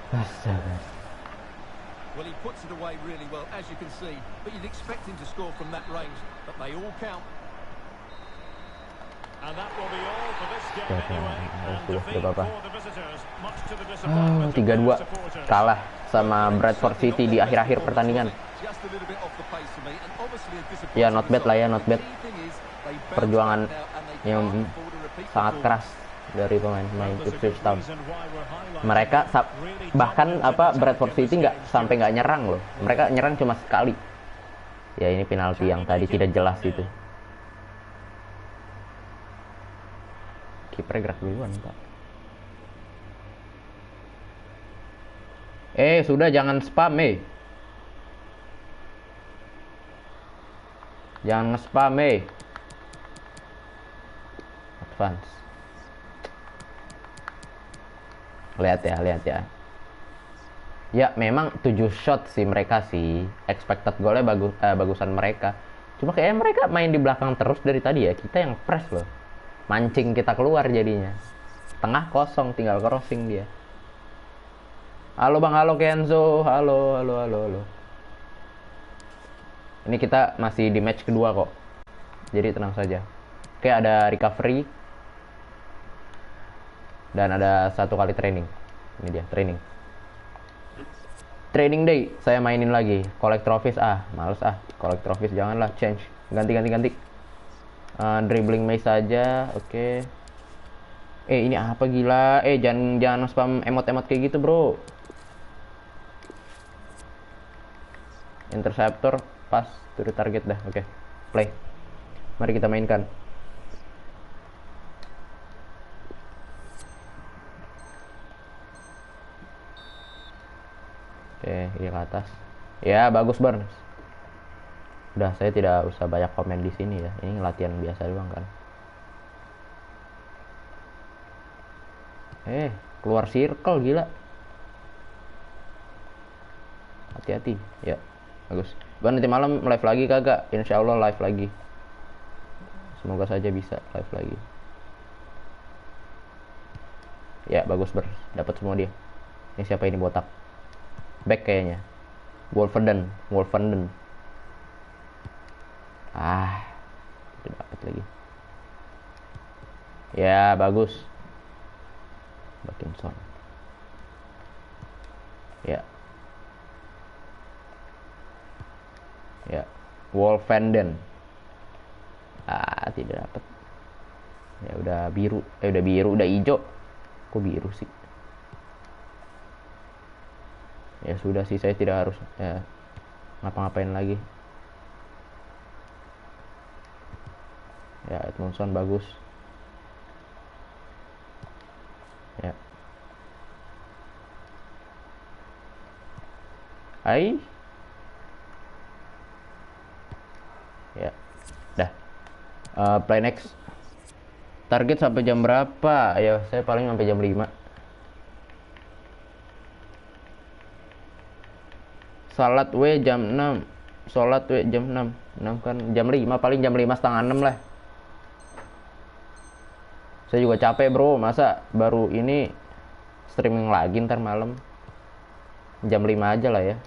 Astaga. Well, he puts it away really well, as you can see. But you'd expect him to score from that range. But they all count. And that will be all for this game anyway. And defeat for the visitors, much to the disappointment of the supporters. Kalah sama Bradford City di akhir-akhir pertandingan. Ya, not bad lah ya, not bad. Perjuangan yang sangat keras dari pemain Ipswich Town. Mereka bahkan Bradford City nggak nyerang loh. Mereka nyerang cuma sekali. Ya, ini penalti yang tadi tidak jelas itu. Kiper gerak duluan, Pak. Sudah, jangan spam, Jangan nge-spam, Advance. Lihat ya, lihat ya. Ya memang 7 shot sih mereka sih. Expected goalnya bagusan mereka. Cuma kayaknya mereka main di belakang terus dari tadi ya. Kita yang press loh. Mancing kita keluar jadinya. Tengah kosong, tinggal crossing dia. Halo Bang, halo Kenzo. Halo, halo, halo, halo. Ini kita masih di match kedua kok. Jadi tenang saja. Oke, ada recovery. Dan ada 1 kali training. Ini dia, training. Training day, saya mainin lagi. Collect trophies, males collect trophies, janganlah, change. Ganti. Dribbling maze saja, oke. Ini apa gila? Jangan spam emot-emot kayak gitu, bro. Interceptor, pas, to the target dah, oke. Play. Mari kita mainkan. Oke, ini ke atas. Ya, bagus Burns. Udah, saya tidak usah banyak komen di sini ya. Ini latihan biasa doang kan. Keluar circle gila. Hati-hati. Ya, bagus. Bang, nanti malam live lagi kagak? Insya Allah live lagi. Semoga saja bisa live lagi. Ya, bagus Burns. Dapat semua dia. Ini siapa ini botak? Back kayaknya. Wolfenden. Tidak dapat lagi. Ya, bagus. Bakinson. Ya. Wolfenden. Tidak dapat. Ya udah biru. Udah hijau. Kok biru sih? Ya sudah sih, saya tidak harus ngapa-ngapain lagi. Ya, Edmondson bagus. Ya. Ya. Dah. Play next. Target sampai jam berapa? Ya, saya paling sampai jam 5. Salat jam 6. Salat jam 6. 6 kan jam 5, paling jam 5 setengah 6 lah. Saya juga capek bro, masa baru ini streaming lagi ntar malam. Jam 5 aja lah ya.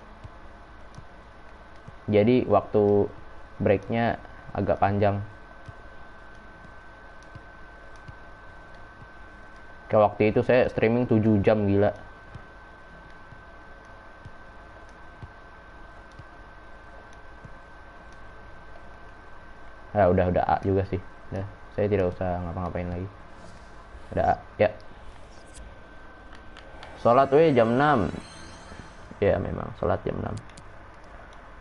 Jadi waktu breaknya agak panjang. Kayak waktu itu saya streaming 7 jam gila. Ya udah A juga sih. Nah, saya tidak usah ngapa-ngapain lagi. Udah A, ya. Sholat jam 6. Ya memang sholat jam 6.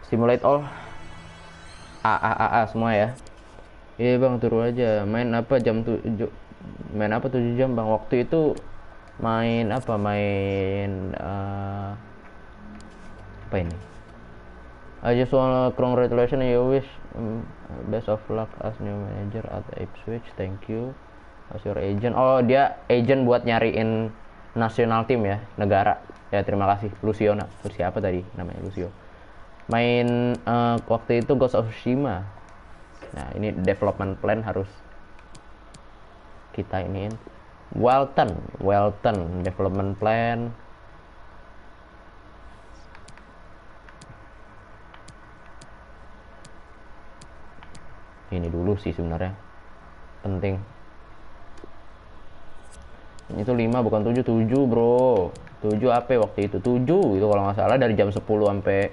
Simulate all. A semua ya. Iya bang, turu aja. Main apa 7 jam bang? Waktu itu main apa? Apa ini? I just wanna congratulations, you wish best of luck as new manager at Ipswich. Thank you as your agent. Oh, dia agent buat nyariin national team ya, negara. Ya, terima kasih. Lucio siapa tadi namanya? Lucio. Main waktu itu Ghost of Tsushima. Nah, ini development plan harus kita iniin. Welton development plan. Ini dulu sih sebenarnya penting. Itu 5 bukan 7 bro. 7 apa waktu itu? 7 itu kalau nggak salah, dari jam 10 sampai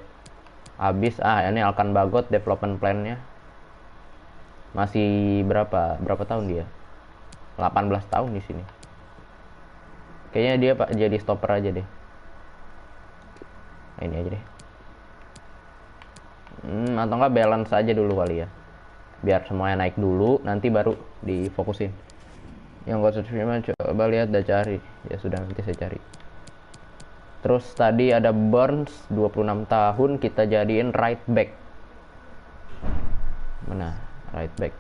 habis. Ini Alkan Bagot development plan-nya. Masih berapa tahun dia? 18 tahun di sini. Kayaknya dia jadi stopper aja deh. Ini aja deh. Atau enggak balance aja dulu kali ya. Biar semuanya naik dulu, nanti baru difokusin. Yang Ghost of Tsushima coba lihat dan cari. Ya sudah, nanti saya cari. Terus tadi ada Burns 26 tahun, kita jadiin right back. Mana? Right back.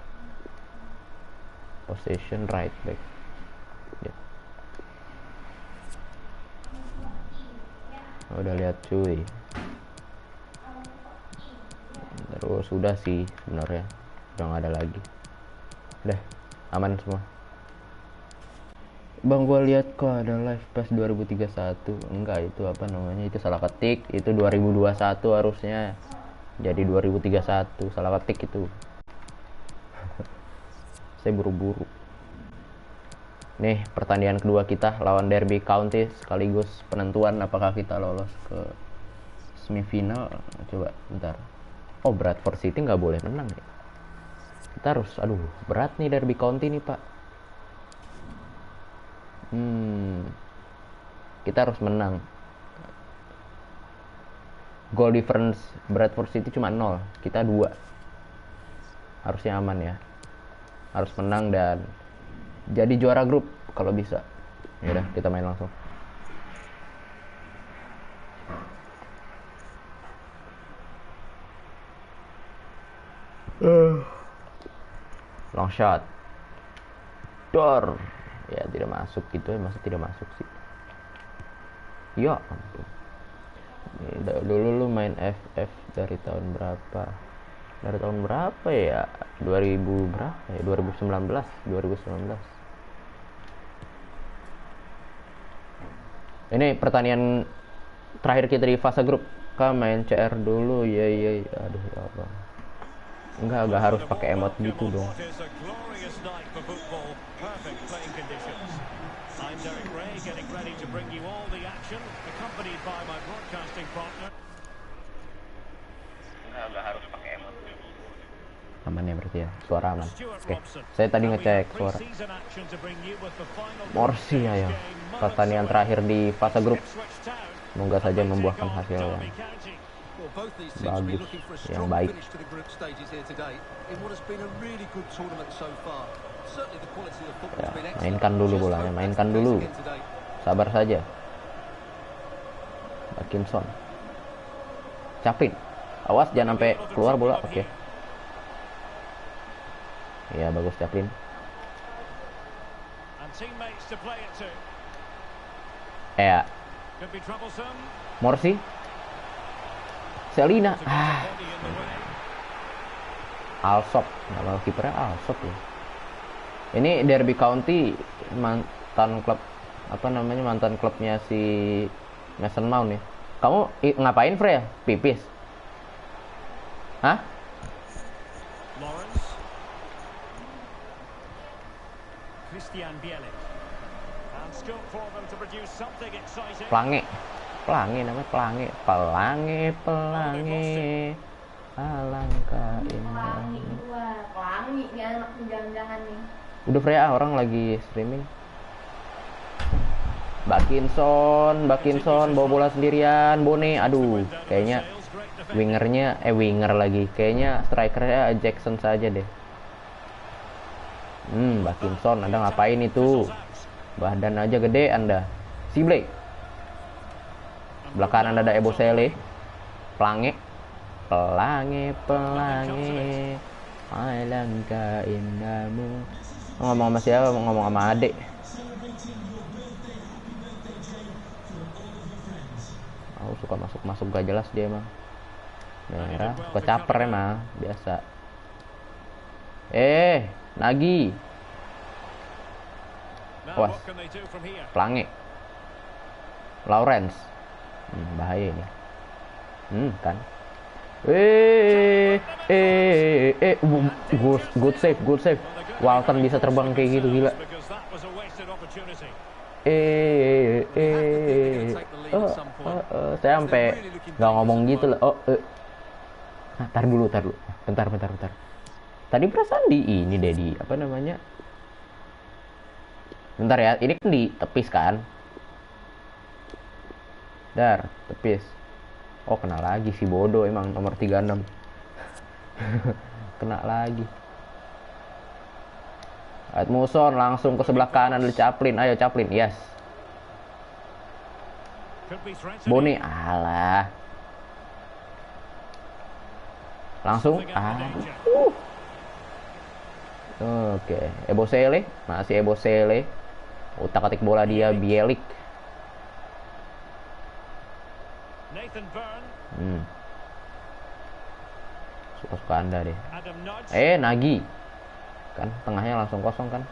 Position right back. Ya. Udah lihat cuy. Terus udah sih sebenarnya, udah nggak ada lagi. Udah aman semua. Bang, gua lihat kok ada live pas 2031. Enggak, itu apa namanya? Itu salah ketik. Itu 2021 harusnya. Jadi 2031, salah ketik itu. Saya buru-buru. Nih, pertandingan kedua kita lawan Derby County sekaligus penentuan apakah kita lolos ke semifinal. Coba bentar. Oh, Bradford City nggak boleh menang ya. Kita harus, aduh, berat nih Derby County nih, Pak. Kita harus menang. Goal difference Bradford City cuma 0, kita 2. Harusnya aman ya. Harus menang dan jadi juara grup kalau bisa. Ya udah, kita main langsung. Long shot. Dor. Ya tidak masuk gitu ya, masa tidak masuk sih. Ya ampun. Dulu lu main FF dari tahun berapa? Dari tahun berapa ya? 2000 berapa ya? 2019. Ini pertandingan terakhir kita di fase grup. Kan main CR dulu. Ya. Aduh ya Allah. Enggak harus pakai emot gitu dong. Enggak harus pakai emot. Aman ya berarti ya, suara aman. Oke, saya tadi ngecek suara. Morsi ya. Pertandingan terakhir di fase grup. Semoga saja membuahkan hasil yang bagus, yang baik. Ya, mainkan dulu bolanya, mainkan dulu. Sabar saja. Atkinson. Chaplin. Awas jangan sampai keluar bola. Oke. Ya, bagus Chaplin. Ya. Morsi. Selina. Alsop. Nama kipernya Alsop ya. Ini Derby County mantan klub mantan klubnya si Mason Mount ya. Kamu ngapain, Frey? Pipis? Hah? Pelangi namanya, pelangi. Alangkah indahnya. Pelangi nih anak jangan-jangan nih. Udah Freya, orang lagi streaming. Bakinson bawa bola sendirian. Bone, aduh, kayaknya winger lagi. Kayaknya strikernya Jackson saja deh. Bakinson, Anda ngapain itu? Badan aja gede Anda. Sibley. Belakang Anda ada Ebosele. Pelangi. Alangkah indahmu. Ngomong sama siapa? Ngomong sama adik. Suka masuk gak jelas dia emang. Merah, suka caper emang, biasa. Nagi. Awas. Pelangi. Lawrence. Bahaya ini. Kan. Good save. Walton bisa terbang kayak gitu, gila. Saya sampai nggak ngomong gitu loh. Tar dulu. Bentar. Tadi perasaan di ini deh, di apa namanya? Bentar ya, ini kan di tepis kan? Tepis. Oh, kena lagi si bodoh emang nomor 36. Kena lagi. Edmundson langsung ke sebelah kanan dari Chaplin. Ayo Chaplin, yes. Bone, alah. Langsung. Oke, Ebosele, masih Ebosele. Utak-atik bola dia, Bielik. Nathan Byrne. Suka-suka Anda deh. Adam Nudge. Nagy. Kan tengahnya langsung kosong kan.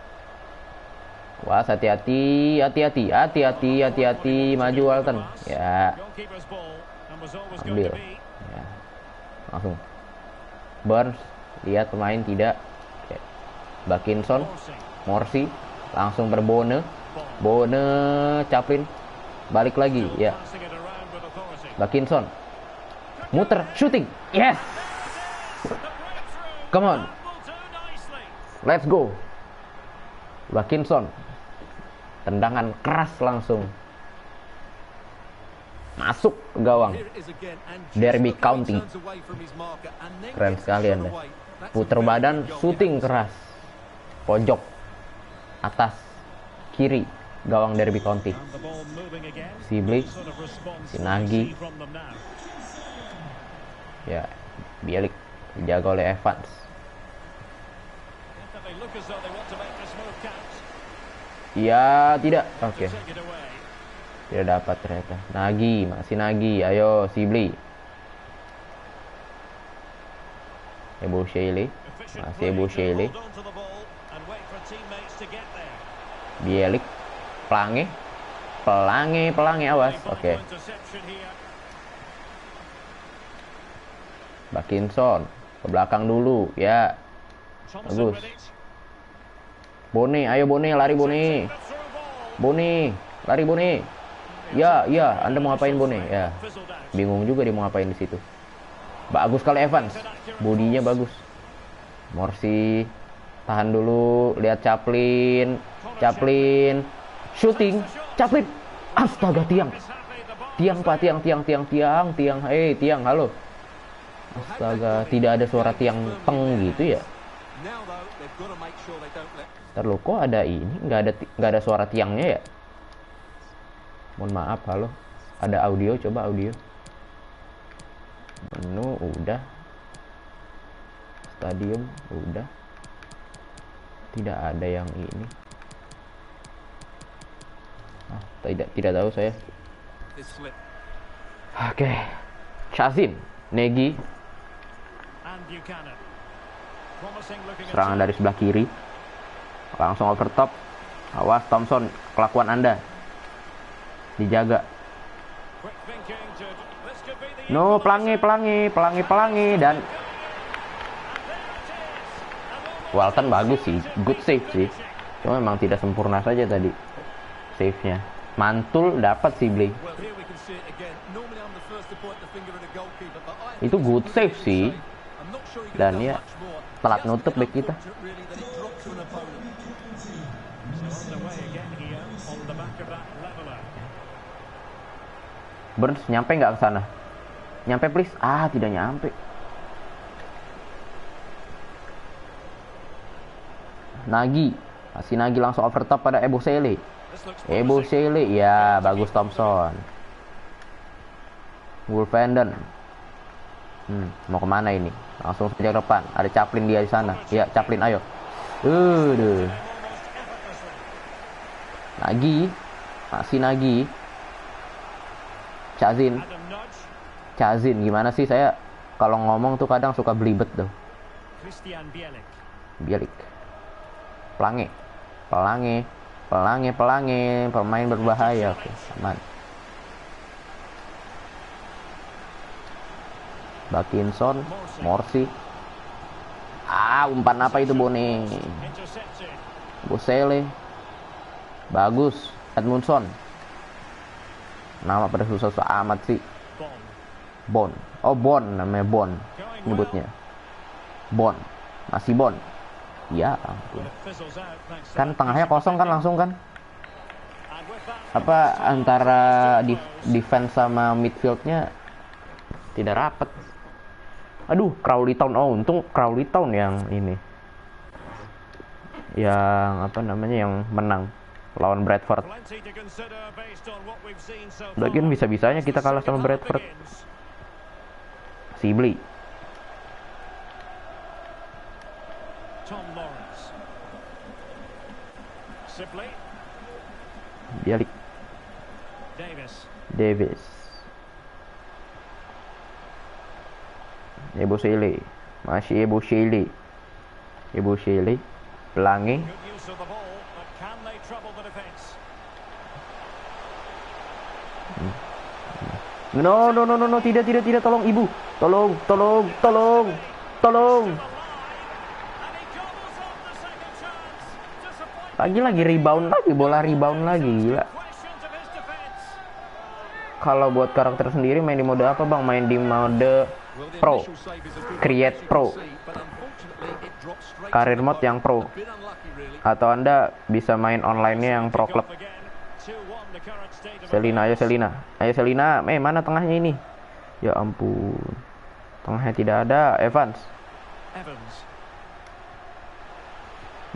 Wah, hati-hati, hati-hati, maju Walton. Ya, Goalkeeper's ball and was always going ambil. to be. Ya. Langsung. Burns, lihat pemain tidak. Oke. Bakinson, Morsi, langsung berbone. Bone, Chaplin. Balik lagi, ya. Passing it around with authority. Bakinson. Muter, shooting. Yes. Come on. Will do nicely. Let's go. Bakinson. Tendangan keras langsung. Masuk ke gawang. Here it is again, and just Derby before he County. turns away from his marker and then Keren gets the sekali shot Anda. away. That's a Puter very badan, good goal, shooting you have to keras. Pojok. Atas. Kiri. Gawang Derby County. say. And the ball moving again. Sibley. Sort of response Nagy. we see from them now. Ya, Bielik dijaga oleh Evans. Definitely look as though they want to make this move count. Ya, tidak. Oke. Take it away. Tidak dapat ternyata. Nagy, masih Nagy. Ayo, Sibley. Ebo Shelley. Efficient Masih play Ebo to Shelley. hold on to the ball and wait for teammates to get there. Bielik. Pelangi. Pelangi, awas. Oke. Interception here. Bakinson. Ke belakang dulu. Ya. Thompson Bagus. with it. Bone, ayo Bone, lari Bone. The through ball. Bone, lari Bone. Ya, Anda mau ngapain Bone? Ya. Fizzled out. Bingung juga dia mau ngapain di situ. Bagus kali Evans. Bodinya bagus. Morsi. Tahan dulu, lihat Chaplin. Shooting. Chaplin. Astaga, tiang. Is happy the ball. Tiang, Pak, tiang. Tiang, halo. Astaga, tidak ada suara tiang teng gitu ya. Now though, they've got to make sure they don't let Ntar lo, kok ada ini? Nggak ada suara tiangnya ya? Mohon maaf, halo. Ada audio, coba audio. Menu, udah. Stadium, udah. Tidak ada yang ini. Tidak tahu saya. this slip. Oke. Chazin, Nagy, And Buchanan. Promising looking serangan dari sebelah kiri. Langsung over top. Awas Thompson, kelakuan Anda. Dijaga. quick thinking to this could be the No, pelangi dan Walton bagus sih, good save sih. Cuma memang tidak sempurna saja tadi save-nya. Mantul dapat sih Blake. Well, here we can see it again. Normally I'm the first to point the finger at a goalkeeper, but I Itu good save sih. I'm not sure he could Dan have done ya, much more. telat Just nutup back kita. unfortunate really that he dropped to an opponent. So on the way again here on the back of that leveler. Burns nyampe nggak ke sana? Nyampe please. Ah, tidak nyampe. Nagy. Masih Nagy langsung overtop pada Ebo Shelley. This looks Ebo promising. Shelley. Ya, bagus Thompson. Wolfenden. Mau kemana ini? Langsung saja ke depan. Ada Chaplin dia di sana. Ya, Chaplin ayo. Nagy. Masih Nagy. Adam Nudge, Chazin, gimana sih saya kalau ngomong tuh kadang suka belibet tuh. Christian Bielik. Bielik. Pelangi. Pemain berbahaya. Oke, aman. Bakinson, Morsi. Umpan apa itu Bone? Intercepted. Bosele. Bagus. Edmundson. Nama pada susah-susah amat sih. Bond. Bon. Oh, Bon namanya Bon. Nyebutnya. Bon. Masih Bon. Ya ampun. But it fizzles out thanks to Kan that tengahnya kosong kan langsung kan? And with that, Apa antara defense sama midfieldnya tidak rapat. Aduh, Crawley Town. Oh, untung Crawley Town yang ini. Yang apa namanya, yang menang lawan Bradford. plenty to consider based on what we've seen so far. Lagian bisa-bisanya kita kalah sama Second half Bradford. begins. Sibley. Tom Lawrence. Sibley. Bielik. Davis. Davis. Yabusele. Masih Yabusele. Yabusele. Pelangi. Good use of the ball, but can they trouble the defence? No, no, no, no, no, tidak, tolong ibu, tolong. And he gobbles up the second chance. Disappointing. Lagi rebound lagi, bola rebound lagi, gila. Questions of his defence. Kalau buat karakter sendiri main di mode apa bang? Main di mode Well, the Pro, initial save is a good Create one, as you Pro, can see, but unfortunately it drops straight karir to the mode post. yang Pro, A bit unlucky, really. atau anda bisa main online-nya yang Pro Club. Again, 2-1 the current state of Selina, ayo affairs. Selina, mana tengahnya ini? Ya ampun, tengahnya tidak ada. Evans, Evans.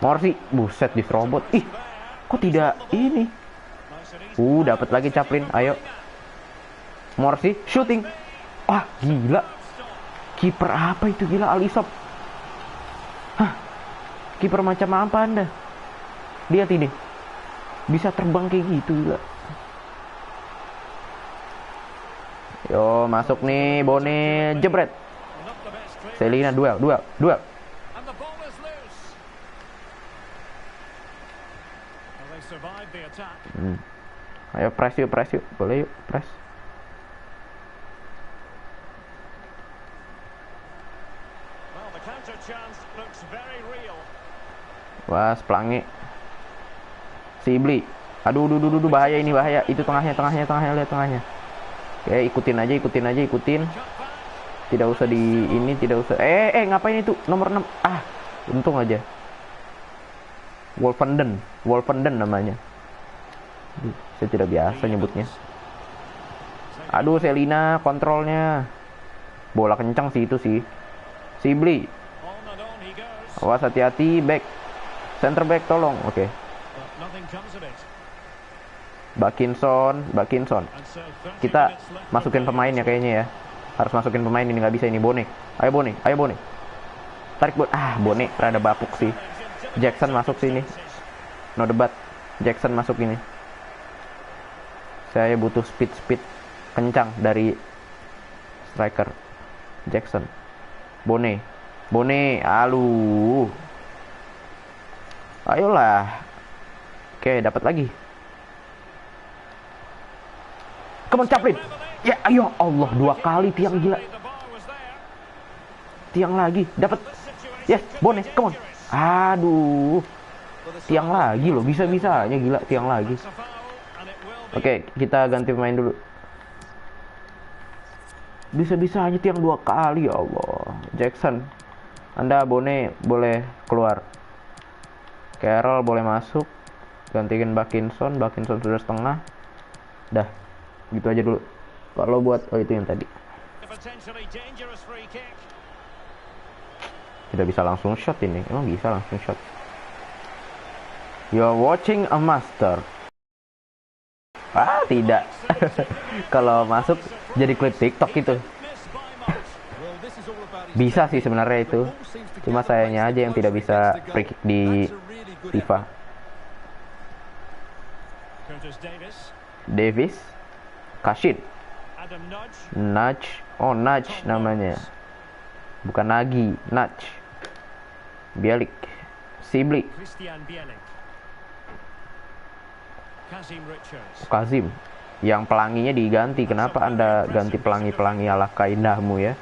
Morsi, buset diserobot. Ih, kok tidak ini? Nice and easy. Dapat lagi Chaplin, ayo. Morsi, shooting. Wah, gila. Kiper apa itu gila, Alisop. Hah, kiper macam apa anda? Lihat ini, bisa terbang kayak gitu gila. Yo, masuk nih, Bone, jebret. Not the best clearance. Selina, duel. And the ball is loose. Well, they survived the attack. Ayo press yuk, boleh yuk, press. Well, the counter chance looks very real. Wah, Pelangi. Sibli. Aduh, bahaya ini, bahaya. Itu tengahnya, lihat tengahnya. Oke, ikutin aja. Cut back. Tidak usah tidak usah. Ngapain itu? Nomor 6. Ah, untung aja. Wolfenden namanya. Aduh, saya tidak biasa nyebutnya. Aduh, Selina kontrolnya. Bola kencang sih itu sih. Sibli. On and on he goes. Awas, hati-hati, back. Center back tolong. Oke. But nothing comes of it. Bakinson. And so 30 Kita minutes left masukin to play. pemain ya kayaknya ya. Harus masukin pemain ini, nggak bisa ini. Bone. Ayo Bone. Tarik Bone rada bapuk sih. Jackson masuk sini. No debat. Jackson masuk ini. Saya butuh speed kencang dari striker. Jackson. Bone. Aluh. Ayolah. Oke, dapat lagi. Come on, Chaplin. Ya, ayo Allah, 2 kali tiang gila. The bar was there. Tiang lagi, dapat. Yes, Bone, come on. Aduh. Tiang lagi loh, bisa-bisanya gila tiang lagi. It's a foul, and it will be. Oke, kita ganti pemain dulu. Bisa-bisanya tiang 2 kali, ya Allah. Jackson, Anda Bone boleh keluar. Carroll boleh masuk. Gantiin Bakinson sudah setengah. Dah, gitu aja dulu. Kalau buat itu yang tadi. Potentially dangerous free kick. Tidak bisa langsung shot ini. Emang bisa langsung shot? You're watching a master. Ah, tidak. Kalau masuk jadi klip TikTok itu. Missed by much. Well, this is all about his Bisa sih sebenarnya itu. ball seems to Cuma gather sayangnya pace aja yang close tidak to bisa the goal. free kick di That's a really good FIFA. effort. Curtis Davis. Davis, Kashid, Adam Nudge. Nudge. Oh, Nudge namanya. Bukan Nagi, Nudge. Bielik, Sibli, Christian Bielik. Kazim Richards. Kazim. Yang pelanginya diganti. Kenapa Anda ganti pelangi-pelangi ala kaindahmu ya?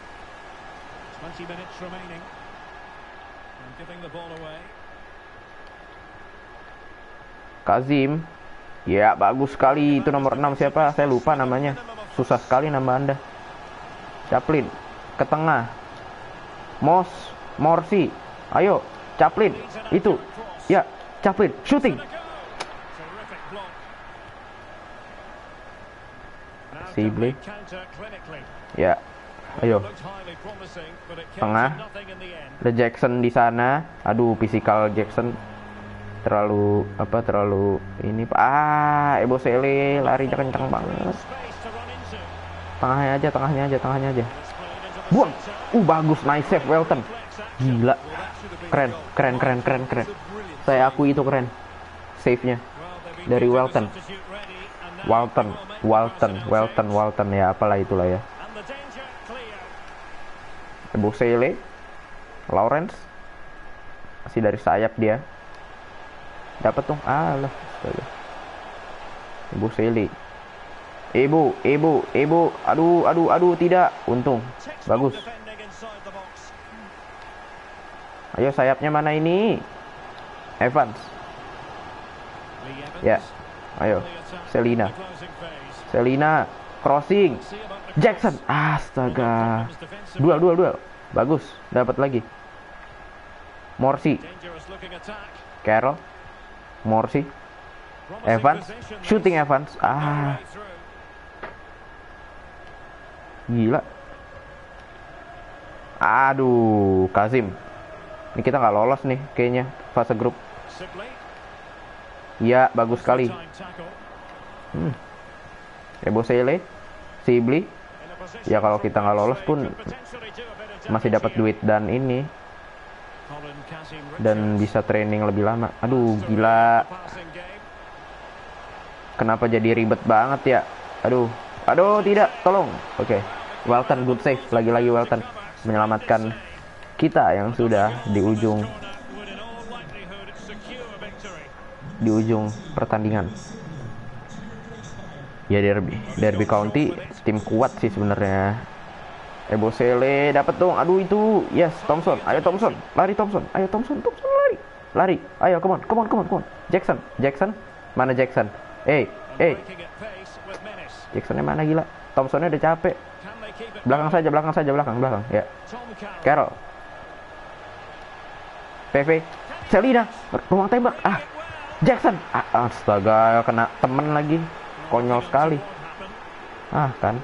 20 minutes remaining. And giving the ball away. Kazim. Ya, bagus sekali. Itu nomor 6 siapa? Saya lupa namanya. Susah sekali nama Anda. Chaplin. Ke tengah. Morsi. Ayo. Chaplin. Itu. Ya. Chaplin. Shooting. Terrific block. Now Sibley. complete counter clinically. Ya. Ayo. Looked highly promising, but it came Tengah. to nothing in the end. Ada Jackson di sana. Aduh, physical Jackson. Terlalu ini. Ebosele larinya kencang banget. Space to run into. Tengahnya aja. Displayed into the Buang. centre. Bagus, nice save Welton. Gila. Well, that should have been Keren. a goal. Keren. It's a brilliant Saya akui itu keren. Save-nya. Well, they've been Dari getting the Welton. substitute ready, and now Walton ya, apalah itulah ya. and the danger clear. Ebosele, Lawrence, masih dari sayap dia. Dapat dong. Alah, astaga. Ebosele. Ibu. Aduh, tidak. Untung. Bagus. Ayo sayapnya mana ini? Evans. Ya. Ayo. Selina. Crossing. Jackson. Astaga. Duel. Bagus. Dapat lagi. Morsi. Carroll. Morsi. Evans. Shooting Evans. Gila. Aduh, Kazim. Ini kita nggak lolos nih kayaknya fase grup. Ya, bagus sekali. Ebosele, Sibli. Ya kalau kita nggak lolos pun masih dapat duit dan ini. Dan bisa training lebih lama. Aduh, gila. Kenapa jadi ribet banget ya? Aduh, tidak. Tolong. Oke. Walton, good save. Lagi-lagi Walton menyelamatkan kita yang sudah di ujung pertandingan. Ya, Derby County tim kuat sih sebenarnya. Ebosele dapat dong. Aduh, itu. Yes, Thompson. Ayo Thompson. Lari Thompson. Lari. Ayo, come on. Jackson. Mana Jackson? Jacksonnya mana, gila? Thompsonnya udah capek. Belakang saja. Ya. Carroll. PV. Selina. Ruang tembak. Jackson. Astaga, kena temen lagi. Konyol sekali. Kan.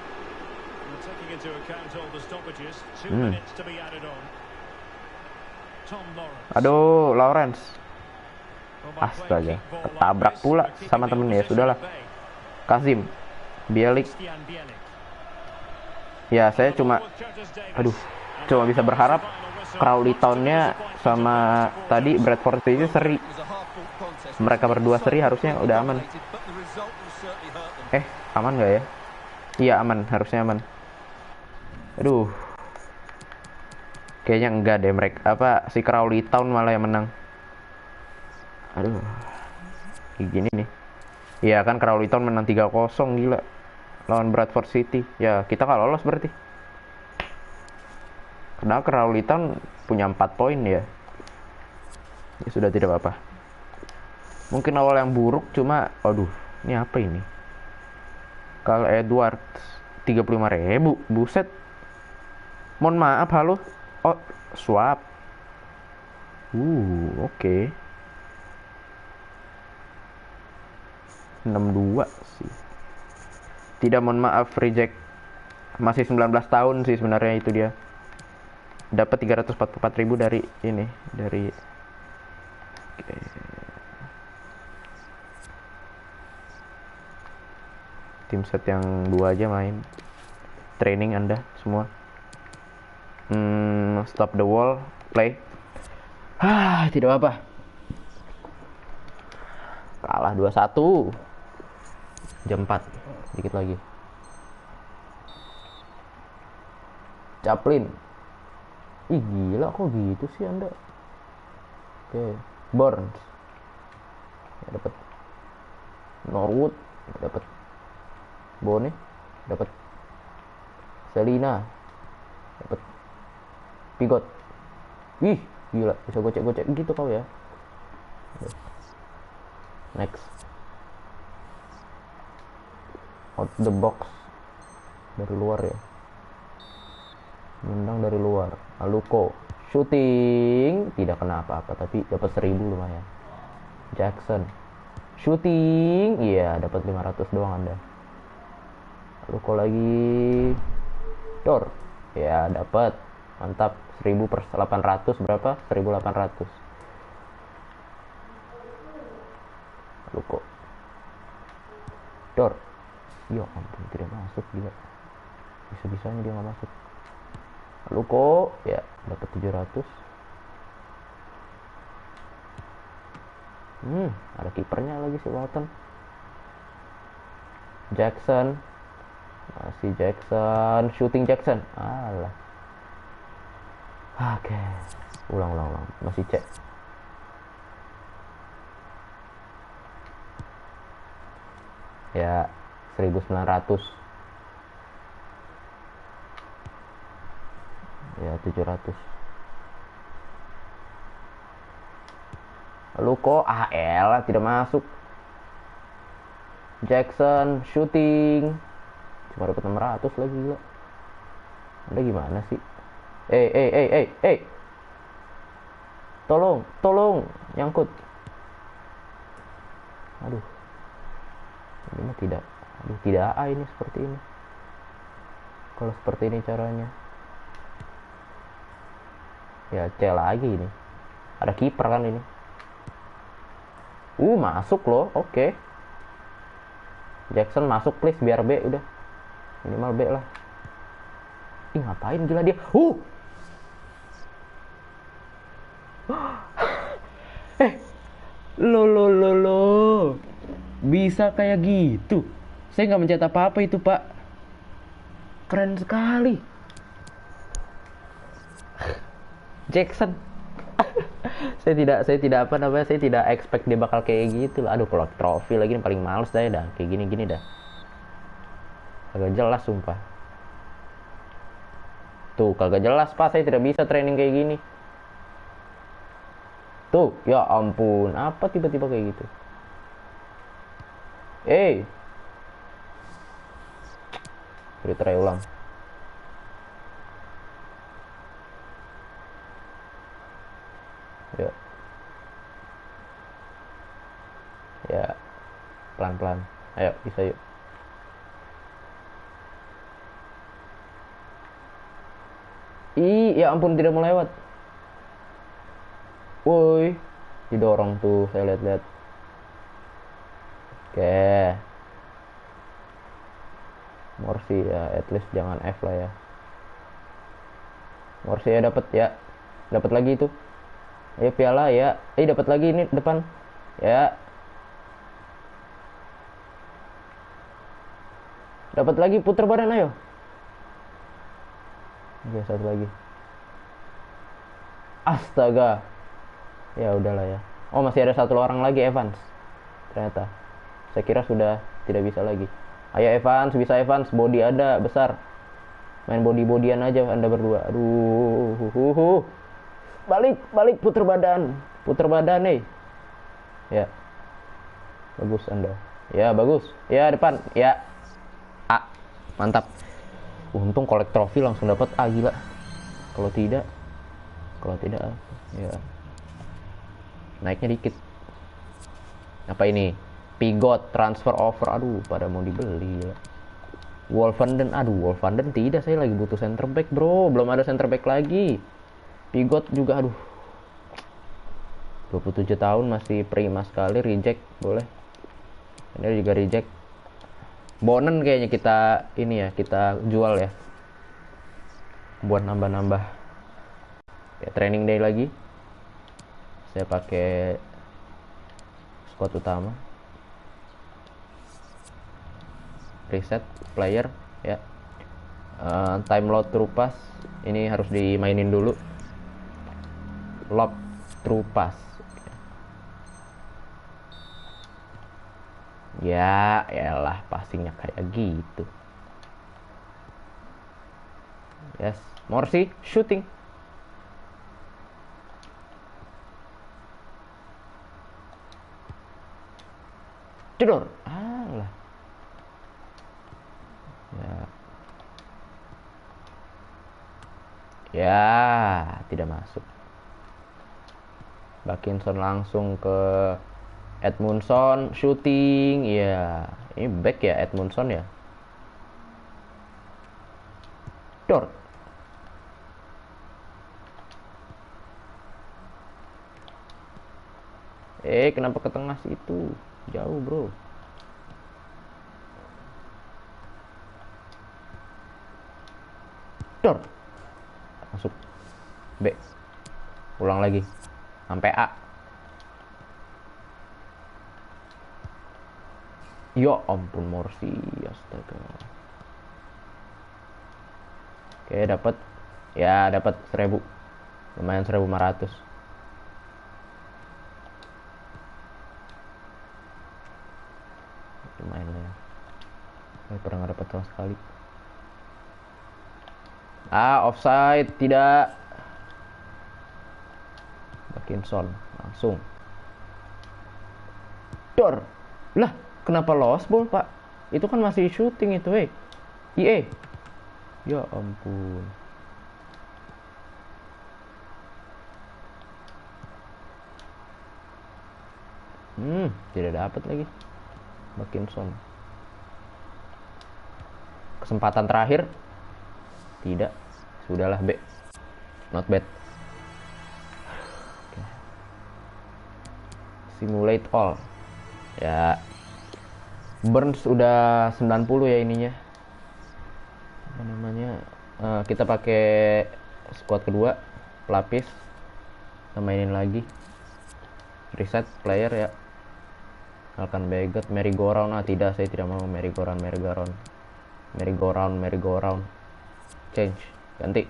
Aduh, Lawrence. Astaga, ketabrak pula sama temennya. Ya sudahlah. Kazim. Bielik. Ya, saya cuma bisa berharap Crawley Town-nya sama tadi Bradford City seri. Mereka berdua seri harusnya udah aman. Aman nggak ya? Iya, aman, harusnya aman. Aduh. Kayaknya enggak deh, mereka si Crawley Town malah yang menang. Aduh. Kayak gini nih. Iya kan, Crawley Town menang 3-0, gila. Lawan Bradford City. Ya, kita nggak lolos berarti. Karena Crawley Town punya 4 poin ya. Ya sudah, tidak apa-apa. Mungkin awal yang buruk, cuma ini apa ini? Kalau Edwards 35.000, buset. Mohon maaf, halo. Swap. Oke. 62 sih. Tidak, mohon maaf, reject. Masih 19 tahun sih sebenarnya itu dia. Dapat 344.000 dari ini, dari tim set yang 2 aja main. Training Anda semua. Stop the wall, play. Tidak apa. Kalah 2-1. Jam 4. Dikit lagi. Chaplin. Ih, gila kok gitu sih Anda. Oke. Burns. Ya, dapat. Norwood. Dapat. Bone. Dapat. Selina. Dapat. Pigot. Ih, gila. Bisa gocek-gocek gitu kau ya. Next. Out the box. Dari luar ya. Menang dari luar. Aluko. Shooting. Tidak kena apa-apa, tapi dapat 1.000 lumayan. Jackson. Shooting. Iya, dapat 500 doang Anda. Aluko lagi. Dor. Ya, dapat. Mantap. 1.000 per 800 berapa? 1.800. Aluko. Dor. Ya ampun, tidak masuk dia. Bisa-bisanya dia nggak masuk. Aluko. Ya, dapat 700. Ada kipernya lagi si Walton. Jackson. Masih Jackson. Shooting Jackson. Alah. Oke. Ulang. Masih cek. Ya, 1900. Ya, 700. Lu kok AL tidak masuk. Jackson shooting. Cuma dapat 600 lagi gila. Anda gimana sih? Tolong, nyangkut. Aduh. Ini mah tidak. Aduh, tidak ini seperti ini. Kalau seperti ini caranya. Ya, C lagi ini. Ada kiper kan ini. Masuk loh. Oke. Jackson masuk please biar B udah. Minimal B lah. Ih, ngapain gila dia? Lo. Bisa kayak gitu. Saya nggak mencetak apa-apa itu, Pak. Keren sekali. Jackson. saya tidak apa namanya, saya tidak expect dia bakal kayak gitu. Aduh, kalau trofi lagi paling males dah kayak gini dah. Agak jelas sumpah. Tuh, kagak jelas, Pak. Saya tidak bisa training kayak gini. Tuh, ya ampun. Apa tiba-tiba kayak gitu? Retry ulang. Ya. Ya. Pelan-pelan. Ayo, bisa yuk. Ya ampun, tidak mau lewat. Woi, didorong tuh, saya lihat-lihat. Oke. Morsi ya, at least jangan F lah ya. Morsi ya dapat ya. Dapat lagi itu. Ayo piala ya. Dapat lagi ini depan. Ya. Dapat lagi, putar badan ayo. Oke, satu lagi. Astaga. Ya udahlah ya. Oh, masih ada satu orang lagi, Evans. Ternyata. Saya kira sudah tidak bisa lagi. Ayo Evans, bisa Evans, body ada besar. Main body-bodyan aja Anda berdua. Aduh. Balik putar badan. Putar badan nih. Ya. Bagus Anda. Ya, bagus. Ya, depan. Ya. A. Mantap. Untung kolek trofi langsung dapat A, gila. Kalau tidak ya. Naiknya dikit. Apa ini? Pigot transfer over. Aduh, pada mau dibeli ya. Wolfenden tidak, saya lagi butuh center back, bro. Belum ada center back lagi. Pigot juga, aduh. 27 tahun masih prima sekali, reject boleh. Ini juga reject. Bonen kayaknya kita jual ya. Buat nambah-nambah. Ya, training day lagi. Saya pakai squad utama. Reset player ya. Time load true pass ini harus dimainin dulu. Lock true pass. Ya elah, passingnya kayak gitu. Yes, Morsi shooting. Jedor. Alah. Ya, tidak masuk. Bakinson langsung ke Edmundson shooting. Ya, ini back ya Edmundson ya. Dor. Kenapa ke tengah situ? Jauh, bro. Dor. Masuk. B. Ulang lagi. Sampai A. Ya ampun, Morsi. Astaga. Oke, dapat. Ya, dapat 1000. Lumayan 1.500. Lumayan lah ya. Pernah nggak dapat sama sekali. Offside, tidak. Parkinson langsung. Dor. Lah, kenapa lost ball, Pak? Itu kan masih shooting itu, EA. Ya ampun. Tidak dapat lagi. Parkinson. Kesempatan terakhir. Tidak. Sudahlah, B. Not bad. Okay. Simulate all. Ya. Burns udah 90 ya ininya. Apa namanya? Kita pakai squad kedua, pelapis. Kita mainin lagi. Reset player ya. Alkan Beget, merry-go-round. Tidak, saya tidak mau merry-go-round. Change, ganti.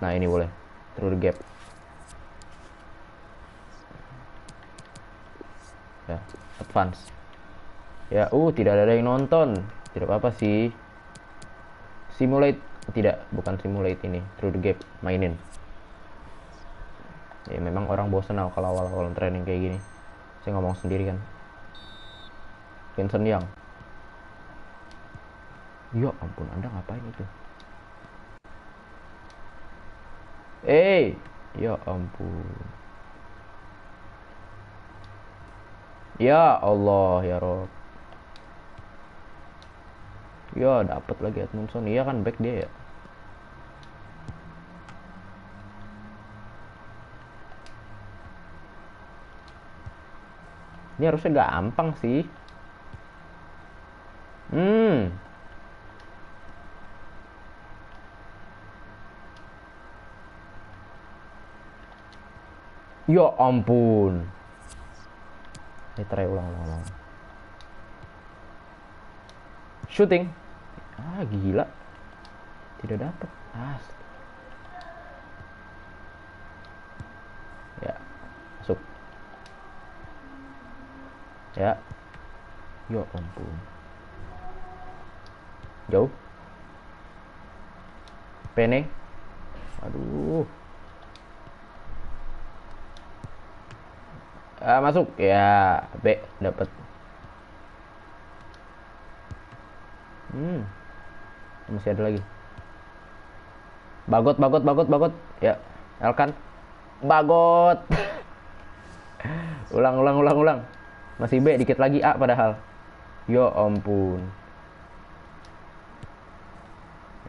Nah, ini boleh. Through the gap. Ya, advance. Ya, tidak ada yang nonton. Tidak apa-apa sih. Simulate, tidak, bukan simulate ini. Through the gap, mainin. Ya memang orang bosan kalau awal-awal training kayak gini. Saya ngomong sendiri kan. Vincent Young. Ya ampun, Anda ngapain itu? Ya ampun. Ya Allah, ya Rob. Ya dapat lagi Edmondson. Iya kan back dia ya. Ini harusnya gampang sih. Ya ampun. Try ulang. Shooting. Gila. Tidak dapat. Ya. Masuk. Ya. Ya ampun. Jauh. Pene. Aduh. Masuk. Ya, B dapat. Masih ada lagi. Bagot. Ya, Elkan. Bagot. ulang. Masih B, dikit lagi A padahal. Ya ampun.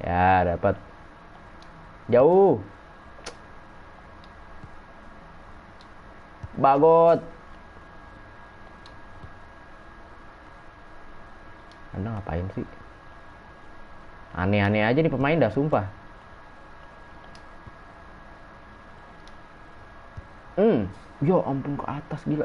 Ya, dapat. Jauh. Bagot. Anda ngapain sih? Aneh-aneh aja nih pemain dah, sumpah. Ya ampun, ke atas gila.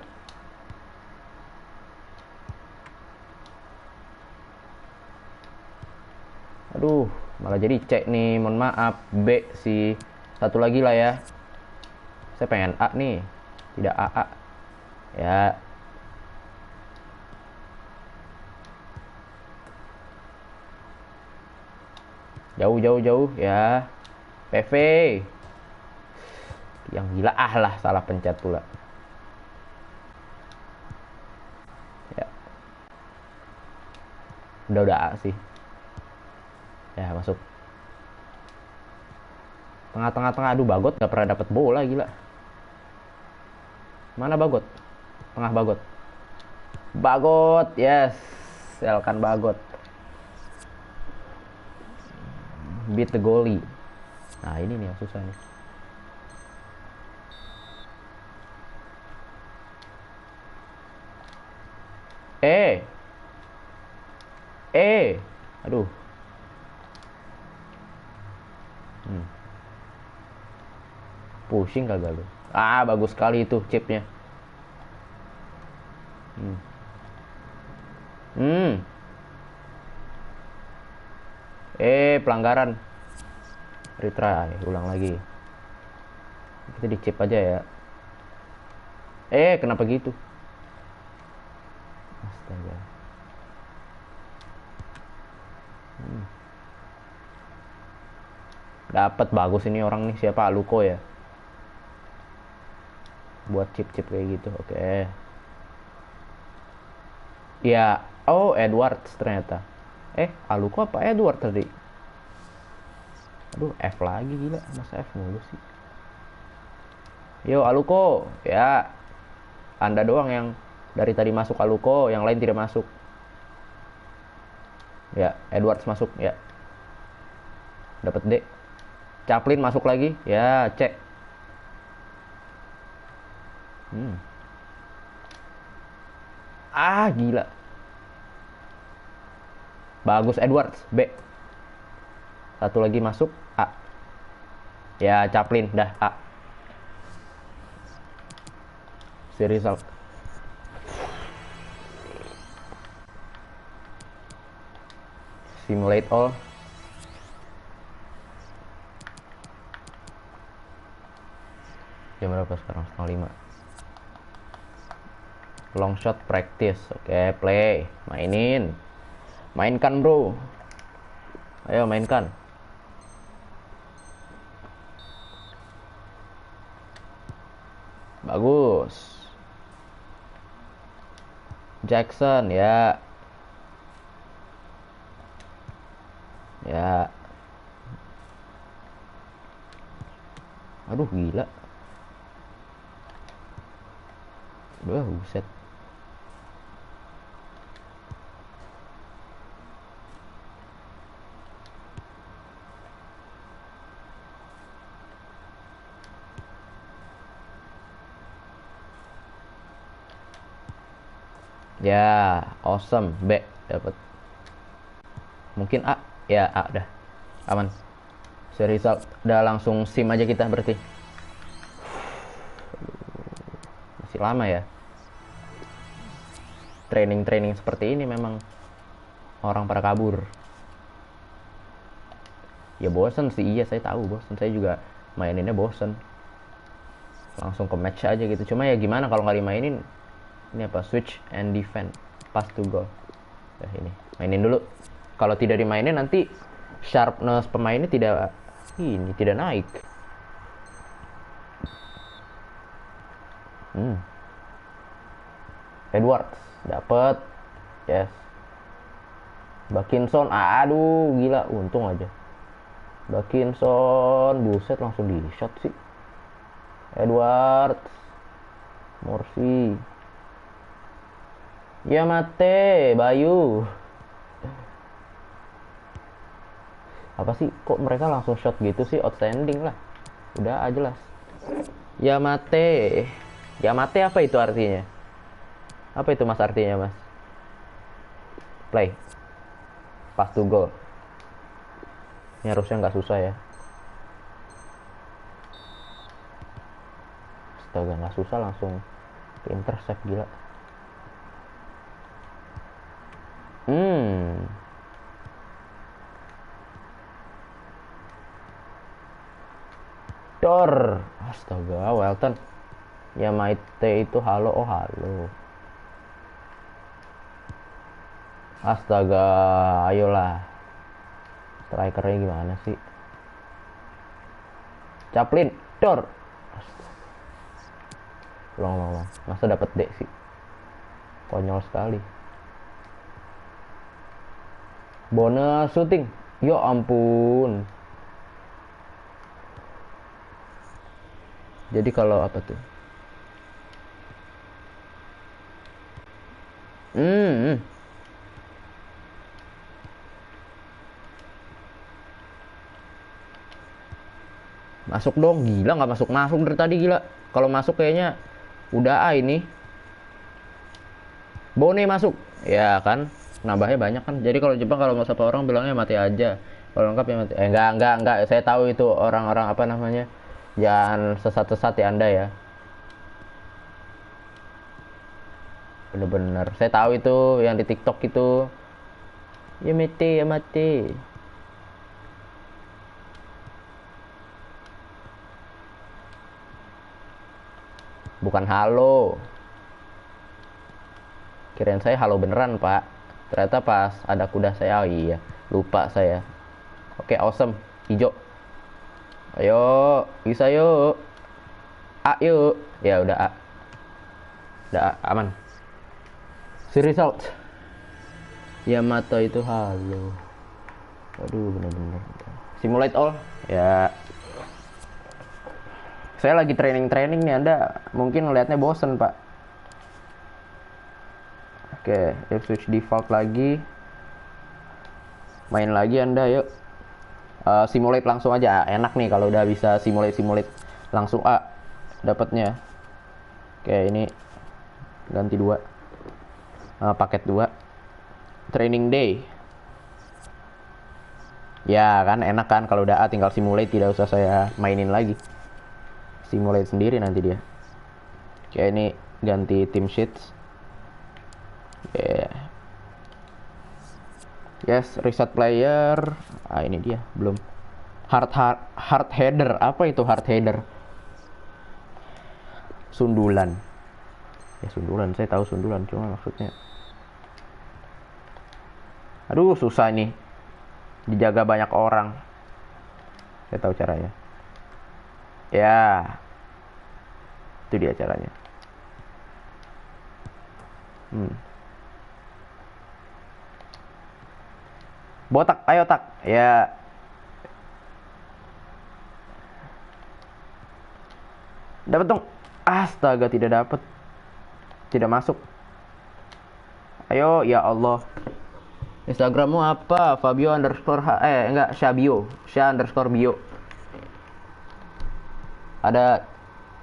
Aduh, malah jadi C nih, mohon maaf. B sih. Satu lagi lah ya. Saya pengen A nih. Tidak AA. Ya. Jauh ya. PV. Yang gila lah, salah pencet pula. Ya. Udah A sih. Ya, masuk. Tengah. Aduh, Bagot gak pernah dapat bola, gila. Mana Bagot? Tengah Bagot, yes. Elkan Bagot. Beat the goalie. Nah, ini nih yang susah nih. Aduh. Pusing kagak lu? Bagus sekali itu chipnya. Pelanggaran. Retry, ulang lagi. Kita di chip aja ya. Kenapa gitu? Astaga. Dapat bagus ini orang nih, siapa? Aluko ya. Buat chip-chip kayak gitu. Oke. Ya, oh Edwards ternyata. Aluko apa Edward tadi? Aduh, F lagi gila, masa F mulu sih. Yo Aluko, ya. Anda doang yang dari tadi masuk Aluko, yang lain tidak masuk. Ya, Edwards masuk, ya. Dapat D. Chaplin masuk lagi, ya, C. Gila. Bagus Edwards, B. Satu lagi masuk, A. Ya, Chaplin, dah, A. Si result. Simulate all. Jam berapa sekarang? 4:30. Long shot practice. Oke, play. Mainin. Mainkan, bro. Ayo, mainkan. Bagus. Jackson, ya. Ya. Aduh, gila. Buset. Ya, awesome. B dapat. Mungkin A. Ya, A dah. Aman. Result udah langsung sim aja kita berarti. Masih lama ya. Training seperti ini memang orang pada kabur. Ya bosen sih, iya saya tahu bosen. Saya juga maininnya bosen. Langsung ke match aja gitu. Cuma ya gimana kalau nggak dimainin. Ini apa? Switch and defend. Pass to goal. Ini mainin dulu. Kalau tidak dimainin nanti sharpness pemainnya tidak naik. Edwards dapat. Yes. Bakinson, aduh gila, untung aja. Bakinson, buset langsung di shot sih. Edwards. Morsi. Ya mate, Bayu. Apa sih? Kok mereka langsung shot gitu sih? Outstanding lah. Udah jelas. Ya mate. Ya mate apa itu artinya? Apa itu mas artinya mas? Play. Pass to goal. Ini harusnya nggak susah ya. Astaga, nggak susah langsung ke intercept, gila. Dor. Astaga, Welton. Ya Maite itu halo, oh halo. Astaga, ayolah. Strikernya gimana sih? Chaplin, dor. Ulang. Masa dapat D sih? Konyol sekali. Bonus shooting. Ya ampun. Jadi kalau apa tuh? Masuk dong, gila nggak masuk dari tadi, gila. Kalau masuk kayaknya udah A ini. Bone masuk, ya kan? Nambahnya banyak kan. Jadi kalau Jepang kalau nggak sapa orang bilangnya mati aja. Kalau lengkap ya mati. Enggak. Saya tahu itu orang-orang apa namanya. Jangan sesat-sesat ya Anda ya. Bener-bener. Saya tahu itu yang di TikTok itu. Ya mati. bukan halo. Kirain saya halo beneran, Pak. Ternyata pas ada kuda saya, oh iya, lupa saya. Oke, awesome. Hijau. Ayo, bisa yuk. A yuk. Ya udah A. Udah A, aman. Si result. Yamato itu halo. Aduh, bener-bener. Simulate all. Ya. Saya lagi training nih, Anda mungkin ngelihatnya bosen, Pak. Oke, switch default lagi. Main lagi Anda, yuk. Simulate langsung aja. Enak nih kalau udah bisa simulate langsung A dapatnya. Oke, ini ganti 2. Paket 2. Training day. Ya kan, enak kan kalau udah A tinggal simulate, tidak usah saya mainin lagi. Simulate sendiri nanti dia. Oke, ini ganti team sheets. Yeah. Yes, reset player. Ini dia, belum. Hard header. Apa itu hard header? Sundulan. Ya sundulan, saya tahu sundulan, cuma maksudnya. Aduh, susah nih. Dijaga banyak orang. Saya tahu caranya. Ya. Itu dia caranya. Botak, ayo tak. Ya. Dapat dong. Astaga, tidak dapat. Tidak masuk. Ayo, ya Allah. Instagrammu apa? Fabio underscore enggak, Shabio. Sha underscore bio. Ada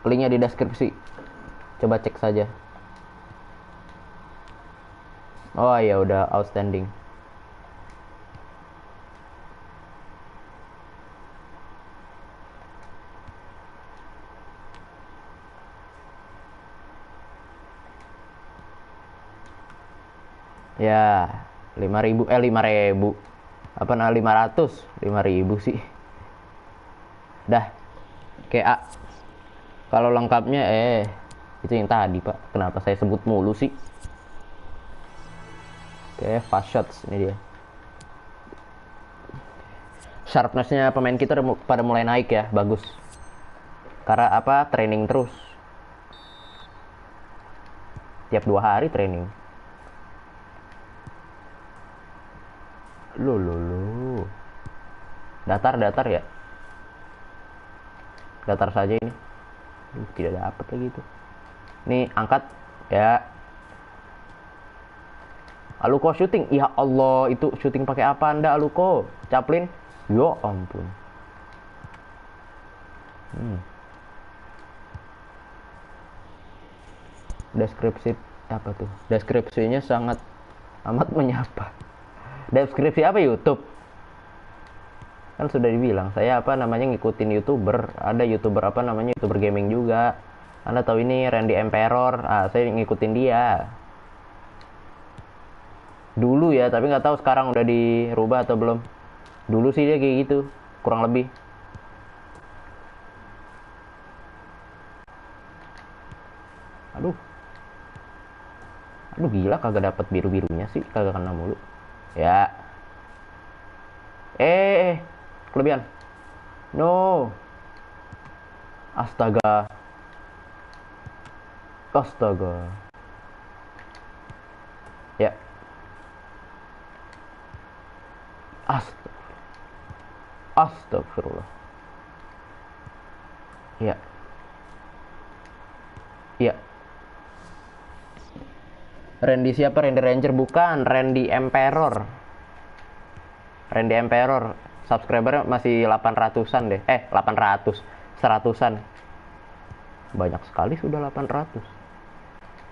linknya di deskripsi. Coba cek saja. Oh ya udah outstanding. Ya, 5.000 5.000. Apa 500? 5.000 sih. Dah. Kayak A. Kalau lengkapnya itu yang tadi, Pak. Kenapa saya sebut mulu sih? Oke, fast shots ini dia. Sharpness-nya pemain kita pada mulai naik ya, bagus. Karena apa? Training terus. Tiap 2 hari training. Loh. Datar ya. Datar saja ini. Tidak dapat lagi itu. Nih, angkat ya. Aluko syuting. Ya Allah, itu syuting pakai apa Anda, Aluko? Chaplin. Ya ampun. Deskripsi apa tuh? Deskripsinya sangat amat menyapa. Deskripsi apa YouTube? Kan sudah dibilang, saya apa namanya ngikutin YouTuber. Ada YouTuber apa namanya YouTuber gaming juga. Anda tahu ini Randy Emperor. Saya ngikutin dia. Dulu ya, tapi nggak tahu sekarang udah dirubah atau belum. Dulu sih dia kayak gitu, kurang lebih. Aduh gila, kagak dapat biru-birunya sih, kagak kena mulu. Ya. Kelebihan. No. Astaga. Ya. Astagfirullah. Ya. Randy siapa? Randy Ranger bukan, Randy Emperor. Subscriber masih 800-an deh. 800, 100-an. Banyak sekali sudah 800.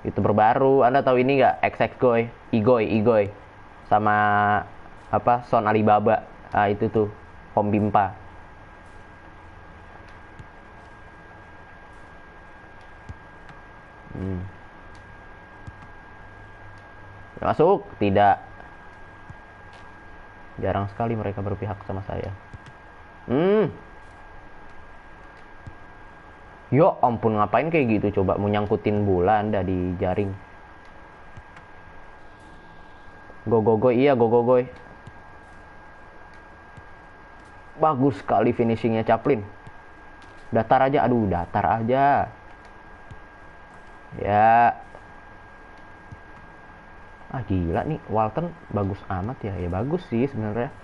Itu berbaru. Anda tahu ini nggak? XX Igoy. Sama apa? Son Alibaba. Itu tuh Om Bimpa. Masuk? Tidak. Jarang sekali mereka berpihak sama saya. Yo ampun, ngapain kayak gitu coba, mau nyangkutin bola Anda di jaring. Go, iya go. Bagus sekali finishingnya Chaplin. Datar aja, aduh datar aja. Ya. Ah gila nih, Walton bagus amat ya. Ya bagus sih sebenarnya.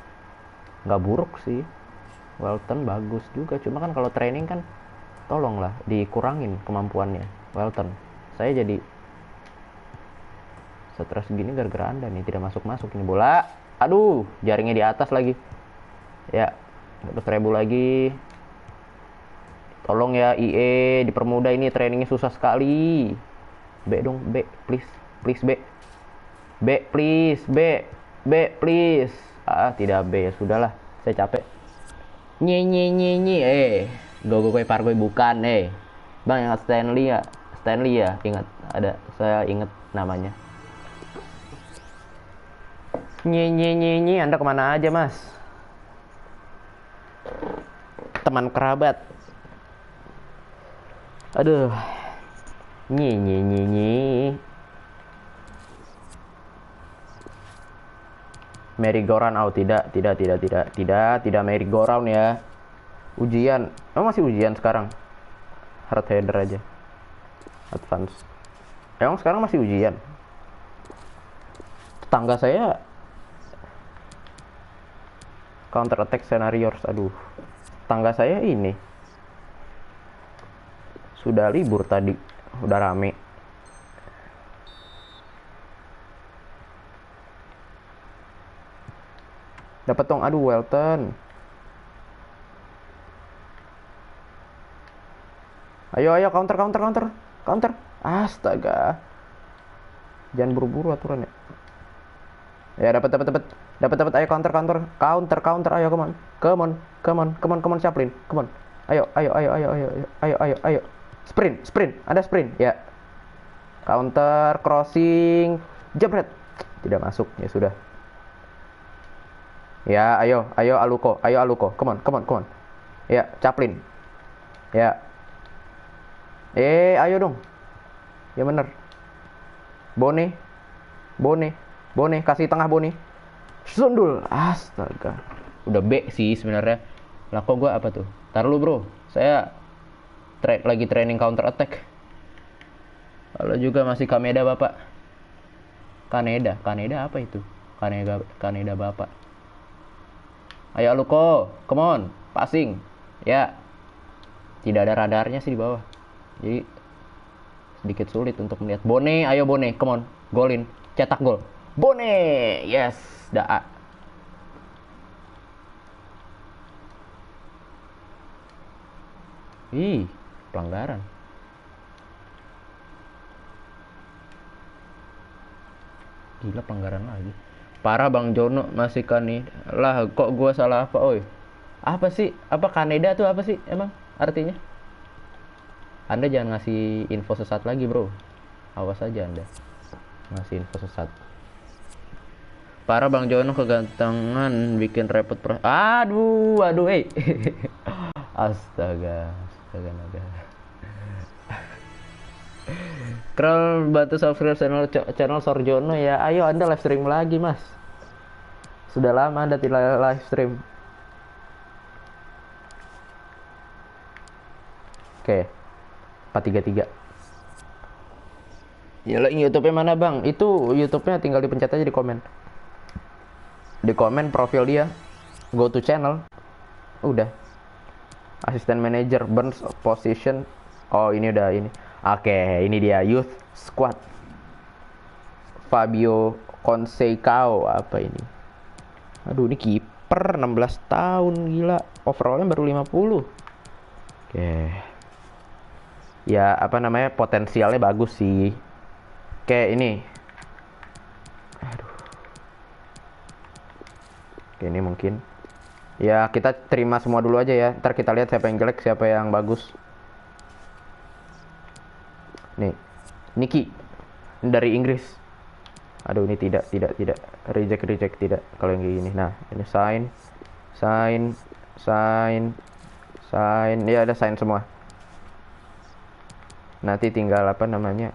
Nggak buruk sih. Walton bagus juga, cuma kan kalau training kan tolonglah dikurangin kemampuannya Walton. Saya jadi stres gini gara-gara Anda nih, tidak masuk ini bola. Aduh, jaringnya di atas lagi. Ya, 100.000 lagi. Tolong ya IE, dipermudah ini, trainingnya susah sekali. B dong, B, please B. B, please, B, please. Ah, tidak B, ya sudahlah, saya capek. Nye, go, Pargoy bukan, Bang ingat Stanley ya, ingat, ada, saya ingat namanya. Nye, Anda kemana aja mas? Teman kerabat. Aduh. Nye. Merry go round, oh tidak merry go round ya. Ujian, masih ujian sekarang. Hard header aja. Advance. Emang sekarang masih ujian? Tetangga saya counter attack scenarios, aduh. Tetangga saya ini sudah libur tadi, udah rame. Dapat tong, aduh Welton. Ayo counter. Astaga. Jangan buru-buru aturan ya. Ya dapat. Ayo counter. Ayo come on Chaplin. Come on. Ayo. Sprint. Ada sprint. Ya. Counter, crossing, jebret. Tidak masuk. Ya sudah. Ya, ayo Aluko. Come on. Ya, Chaplin. Ya. Ayo dong. Ya bener. Bone, kasih tengah Bone. Sundul. Astaga. Udah B sih sebenarnya. Lah kok gua apa tuh? Tar lu, Bro. Saya lagi training counter attack. Kalau juga masih Kaneda Bapak. Kaneda apa itu? Kaneda Bapak. Ayo Aluko, come on, passing. Ya. Tidak ada radarnya sih di bawah. Jadi sedikit sulit untuk melihat. Bone, ayo Bone, come on, golin, cetak gol. Bone, yes, daa. Ih, pelanggaran. Gila, pelanggaran lagi. Parah Bang Jono, masih Kaneda. Lah, kok gua salah apa, oi? Apa sih? Apa Kaneda tuh apa sih emang artinya? Anda jangan ngasih info sesat lagi, Bro. Awas aja Anda ngasih info sesat. Parah Bang Jono, kegantengan bikin repot Aduh, Astaga. Kral bantu subscribe channel Sorjono ya. Ayo Anda live stream lagi, Mas. Sudah lama Anda tidak live stream. Oke. 433. Ya lo YouTube-nya mana Bang? Itu YouTube-nya tinggal dipencet aja di komen. Di komen profil dia. Go to channel. Udah. Assistant manager Burns position. Oh, ini udah ini. Oke, ini dia Youth Squad. Fabio Conceição, apa ini? Aduh, ini kiper 16 tahun, gila. Overallnya baru 50. Oke. Ya, apa namanya? Potensialnya bagus sih. Oke, ini. Aduh. Oke, ini mungkin. Ya, kita terima semua dulu aja ya. Ntar kita lihat siapa yang jelek, siapa yang bagus. Nih, Niki dari Inggris. Aduh, ini tidak. Reject tidak. Kalau yang gini. Nah, ini sign. Ya, ada sign semua. Nanti tinggal apa namanya,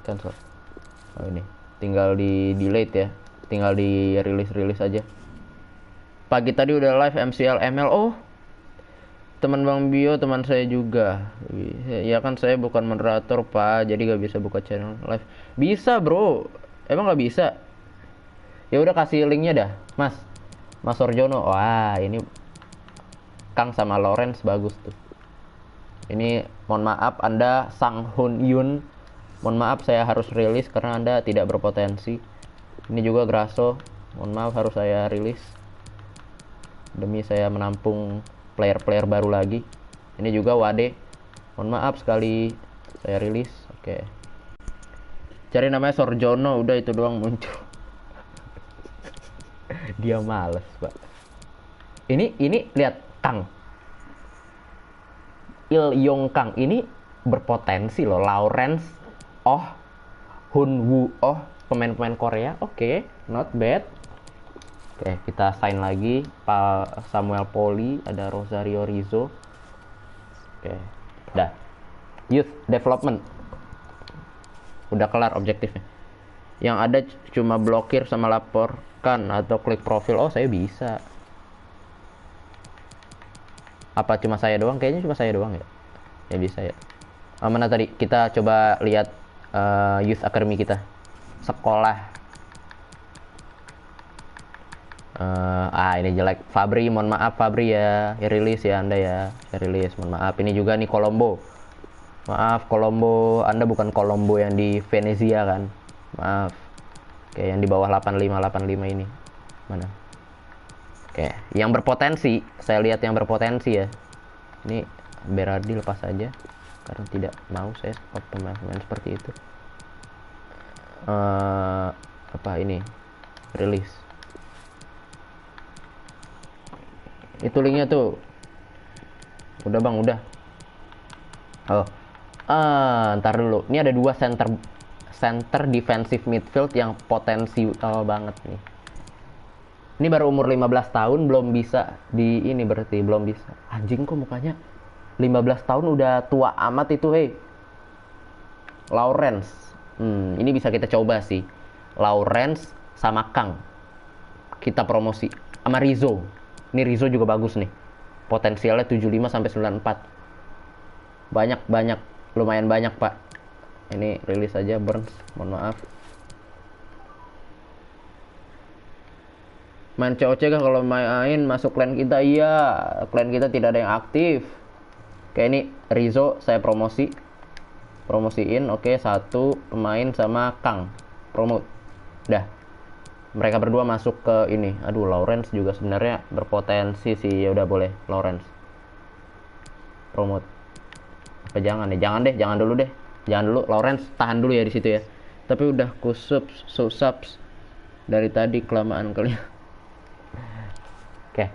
cancel. Oh ini tinggal di delete ya, tinggal di rilis aja. Pagi tadi udah live MCL ML. Oh, teman Bang Bio, teman saya juga. Ya kan saya bukan moderator Pak, jadi gak bisa buka channel live. Bisa bro, emang gak bisa? Ya udah kasih linknya dah, Mas. Mas Sorjono. Wah ini Kang sama Lawrence bagus tuh. Ini mohon maaf Anda Sang Hun Yun. Mohon maaf saya harus rilis karena Anda tidak berpotensi. Ini juga Grasso. Mohon maaf harus saya rilis demi saya menampung player-player baru lagi. Ini juga Wade. Mohon maaf sekali saya rilis. Oke. Cari namanya Sorjono, udah itu doang muncul. Dia males, Pak. Ini lihat Kang. Il Yong Kang ini berpotensi loh. Lawrence, Oh, Hun Woo, Oh, pemain-pemain Korea. Oke, not bad. Oke, kita sign lagi. Pak Samuel Poli, ada Rosario Rizzo. Oke, udah. Youth development. Udah kelar objektifnya. Yang ada cuma blokir sama laporkan atau klik profil. Oh, saya bisa. Apa cuma saya doang? Kayaknya cuma saya doang ya. Ya bisa ya. Mana tadi? Kita coba lihat Youth Academy kita. Sekolah. Ini jelek. Fabri, mohon maaf Fabri ya. Ya rilis ya Anda ya. Ya rilis, mohon maaf. Ini juga nih Colombo. Maaf Colombo, Anda bukan Colombo yang di Venezia kan? Maaf. Oke, yang di bawah 85 ini. Mana? Oke, yang berpotensi, saya lihat yang berpotensi ya. Ini Berardi lepas saja karena tidak mau saya support pemain-pemain seperti itu. Apa ini? Rilis. Itu linknya tuh. Udah bang, udah. Oh, ntar dulu. Ini ada dua center defensive midfield yang potensial banget nih. Ini baru umur 15 tahun, belum bisa di ini berarti belum bisa. Anjing kok mukanya 15 tahun udah tua amat itu, hei. Lawrence. Ini bisa kita coba sih. Lawrence sama Kang. Kita promosi sama Rizzo. Ini Rizzo juga bagus nih. Potensialnya 75 sampai 94. Banyak, lumayan banyak, Pak. Ini rilis aja Burns, mohon maaf. Main COC kah? Kalau main masuk clan kita? Iya, clan kita tidak ada yang aktif. Kayak ini Rizzo saya promosiin. Oke, satu pemain sama Kang promote. Dah, mereka berdua masuk ke ini. Aduh, Lawrence juga sebenarnya berpotensi sih. Ya udah boleh Lawrence promote. Apa jangan deh? Jangan dulu Lawrence tahan dulu ya di situ ya. Tapi udah ku subs dari tadi kelamaan kali. Oke.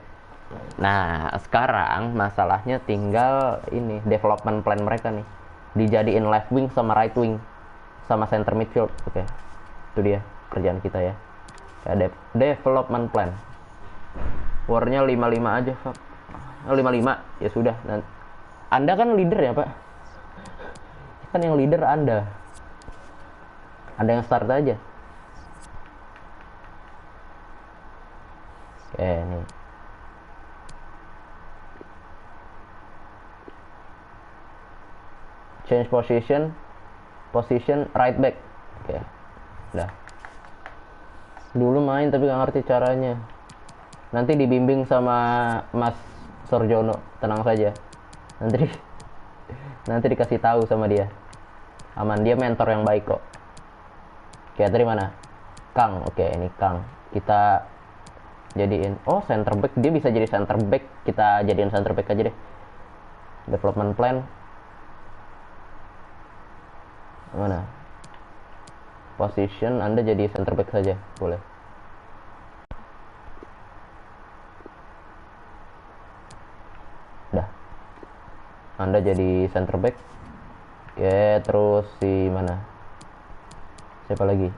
Nah, sekarang masalahnya tinggal ini development plan mereka nih. Dijadiin left wing sama right wing sama center midfield. Oke. Itu dia kerjaan kita ya. Development plan. War-nya 55 aja, Pak. 55 ya sudah. Anda kan leader ya, Pak. Kan yang leader Anda. Anda yang start aja. Oke, nih. Change position right back. Oke. Udah. Dulu main tapi gak ngerti caranya. Nanti dibimbing sama Mas Sorjono, tenang saja. Nanti dikasih tahu sama dia. Aman, dia mentor yang baik kok. Oke, tadi mana? Kang. Oke, ini Kang. Kita jadiin center back. Dia bisa jadi center back. Kita jadiin center back aja deh. Development plan. Mana? Position, Anda jadi center back saja, boleh. Dah. Anda jadi center back. Oke, terus si mana? Siapa lagi?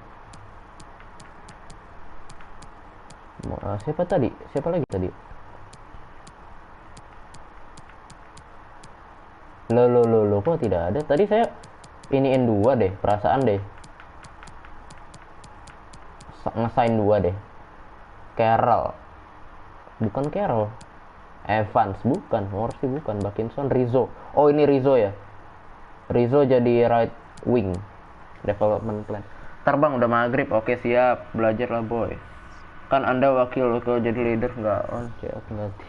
Siapa lagi tadi? Lo, kok tidak ada? Tadi saya iniin 2 deh, perasaan deh. Ngesain 2 deh. Carroll. Bukan Carroll. Evans, bukan. Morsi bukan. Bakinson, Rizzo. Oh, ini Rizzo ya. Rizzo jadi right wing. Development plan. Terbang udah maghrib. Oke, siap. Belajar lah, boy. Kan Anda wakil kalau jadi leader nggak on. Cek nanti.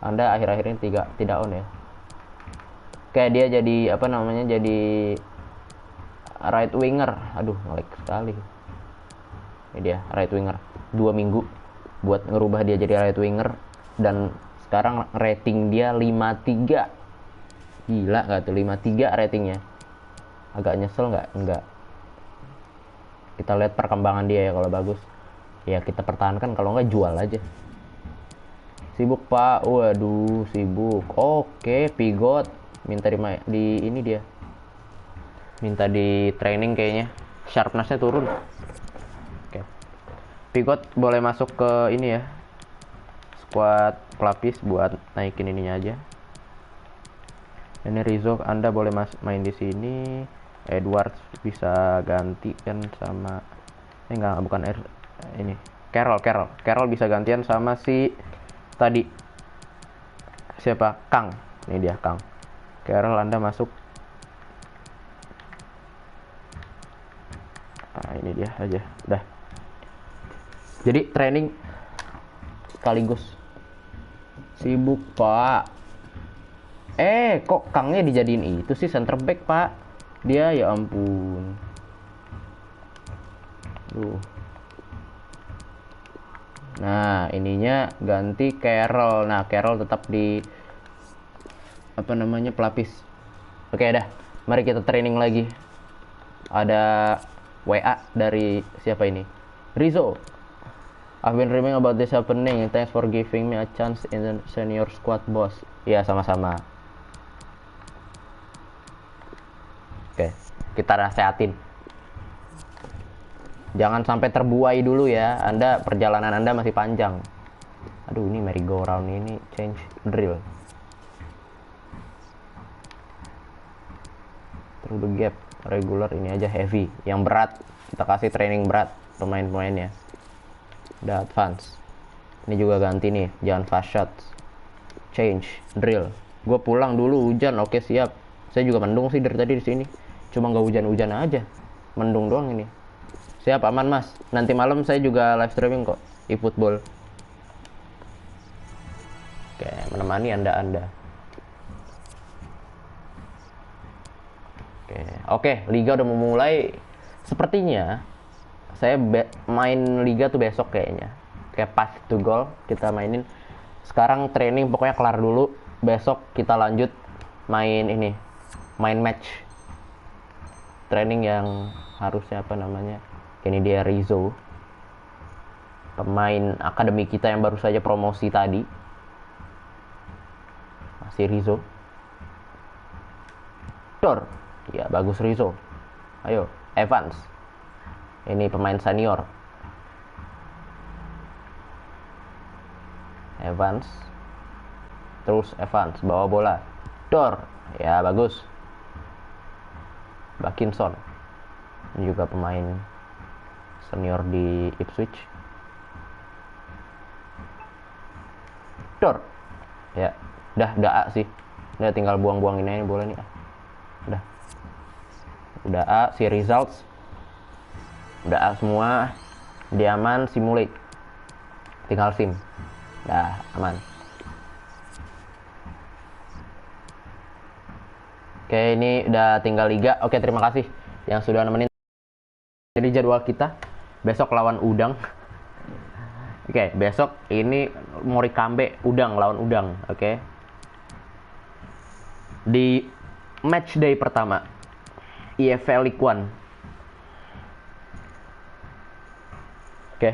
Anda akhir-akhir ini tidak on ya. Kayak dia jadi apa namanya, jadi right winger. Aduh, ngelag sekali. Ini dia right winger. 2 minggu buat ngerubah dia jadi right winger, dan sekarang rating dia 53. Gila nggak tuh 53 ratingnya? Agak nyesel nggak? Enggak. Kita lihat perkembangan dia ya, kalau bagus ya kita pertahankan, kalau nggak jual aja. Sibuk pak, waduh sibuk. Oke, Pigot minta di ini dia, minta di training kayaknya, sharpnessnya turun. Oke, Pigot boleh masuk ke ini ya, squad pelapis buat naikin ininya aja. Ini Rizzo, Anda boleh main di sini. Edwards bisa ganti kan sama enggak, bukan ini Carroll bisa gantian sama si tadi siapa, Kang. Ini dia Kang. Carroll, Anda masuk. Nah, ini dia aja udah. Jadi training sekaligus. Sibuk pak. Kok Kangnya dijadiin itu sih center back pak? Dia ya ampun. Nah ininya ganti Carroll. Nah Carroll tetap di apa namanya, pelapis. Oke dah, mari kita training lagi. Ada WA dari siapa ini? Rizzo. I've been dreaming about this happening. Thanks for giving me a chance in the senior squad, boss. Ya sama-sama. Oke, kita nasehatin. Jangan sampai terbuai dulu ya. Perjalanan Anda masih panjang. Aduh, ini merry-go-round ini change drill. Through the gap, regular ini aja heavy. Yang berat, kita kasih training berat pemain-pemainnya. Udah advance. Ini juga ganti nih, jangan fast shots. Change drill. Gue pulang dulu, hujan. Oke, siap. Saya juga mendung sih dari tadi di sini. Cuma nggak hujan-hujan aja, mendung doang ini. Siap, aman mas. Nanti malam saya juga live streaming kok, eFootball. Oke, menemani anda. Oke, Liga udah mau mulai. Sepertinya saya main Liga tuh besok kayaknya. Kayak Path to Goal kita mainin. Sekarang training pokoknya kelar dulu. Besok kita lanjut main ini, main match. Training yang harusnya apa namanya? Ini dia Rizzo, pemain akademi kita yang baru saja promosi tadi. Masih Rizzo. Dor. Ya, bagus Rizzo. Ayo, Evans. Ini pemain senior. Evans. Terus Evans bawa bola. Dor. Ya, bagus. Bakinson. Ini juga pemain senior di Ipswich. Dor. Ya, udah A sih. Udah tinggal buang-buang ini bola nih. Udah A, si results. Udah A semua. Dia aman, simulate. Tinggal sim. Dah, aman. Oke, ini udah tinggal Liga. Oke, terima kasih yang sudah nemenin. Jadi jadwal kita besok lawan Udang. Oke, besok ini Morikambe Udang lawan Udang. Oke. Di match day pertama EFL League One. Oke.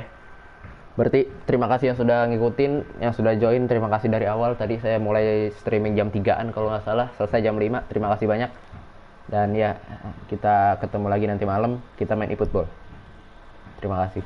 Berarti terima kasih yang sudah ngikutin, yang sudah join. Terima kasih dari awal. Tadi saya mulai streaming jam 3-an kalau nggak salah. Selesai jam 5. Terima kasih banyak. Dan ya, kita ketemu lagi nanti malam. Kita main eFootball. Terima kasih.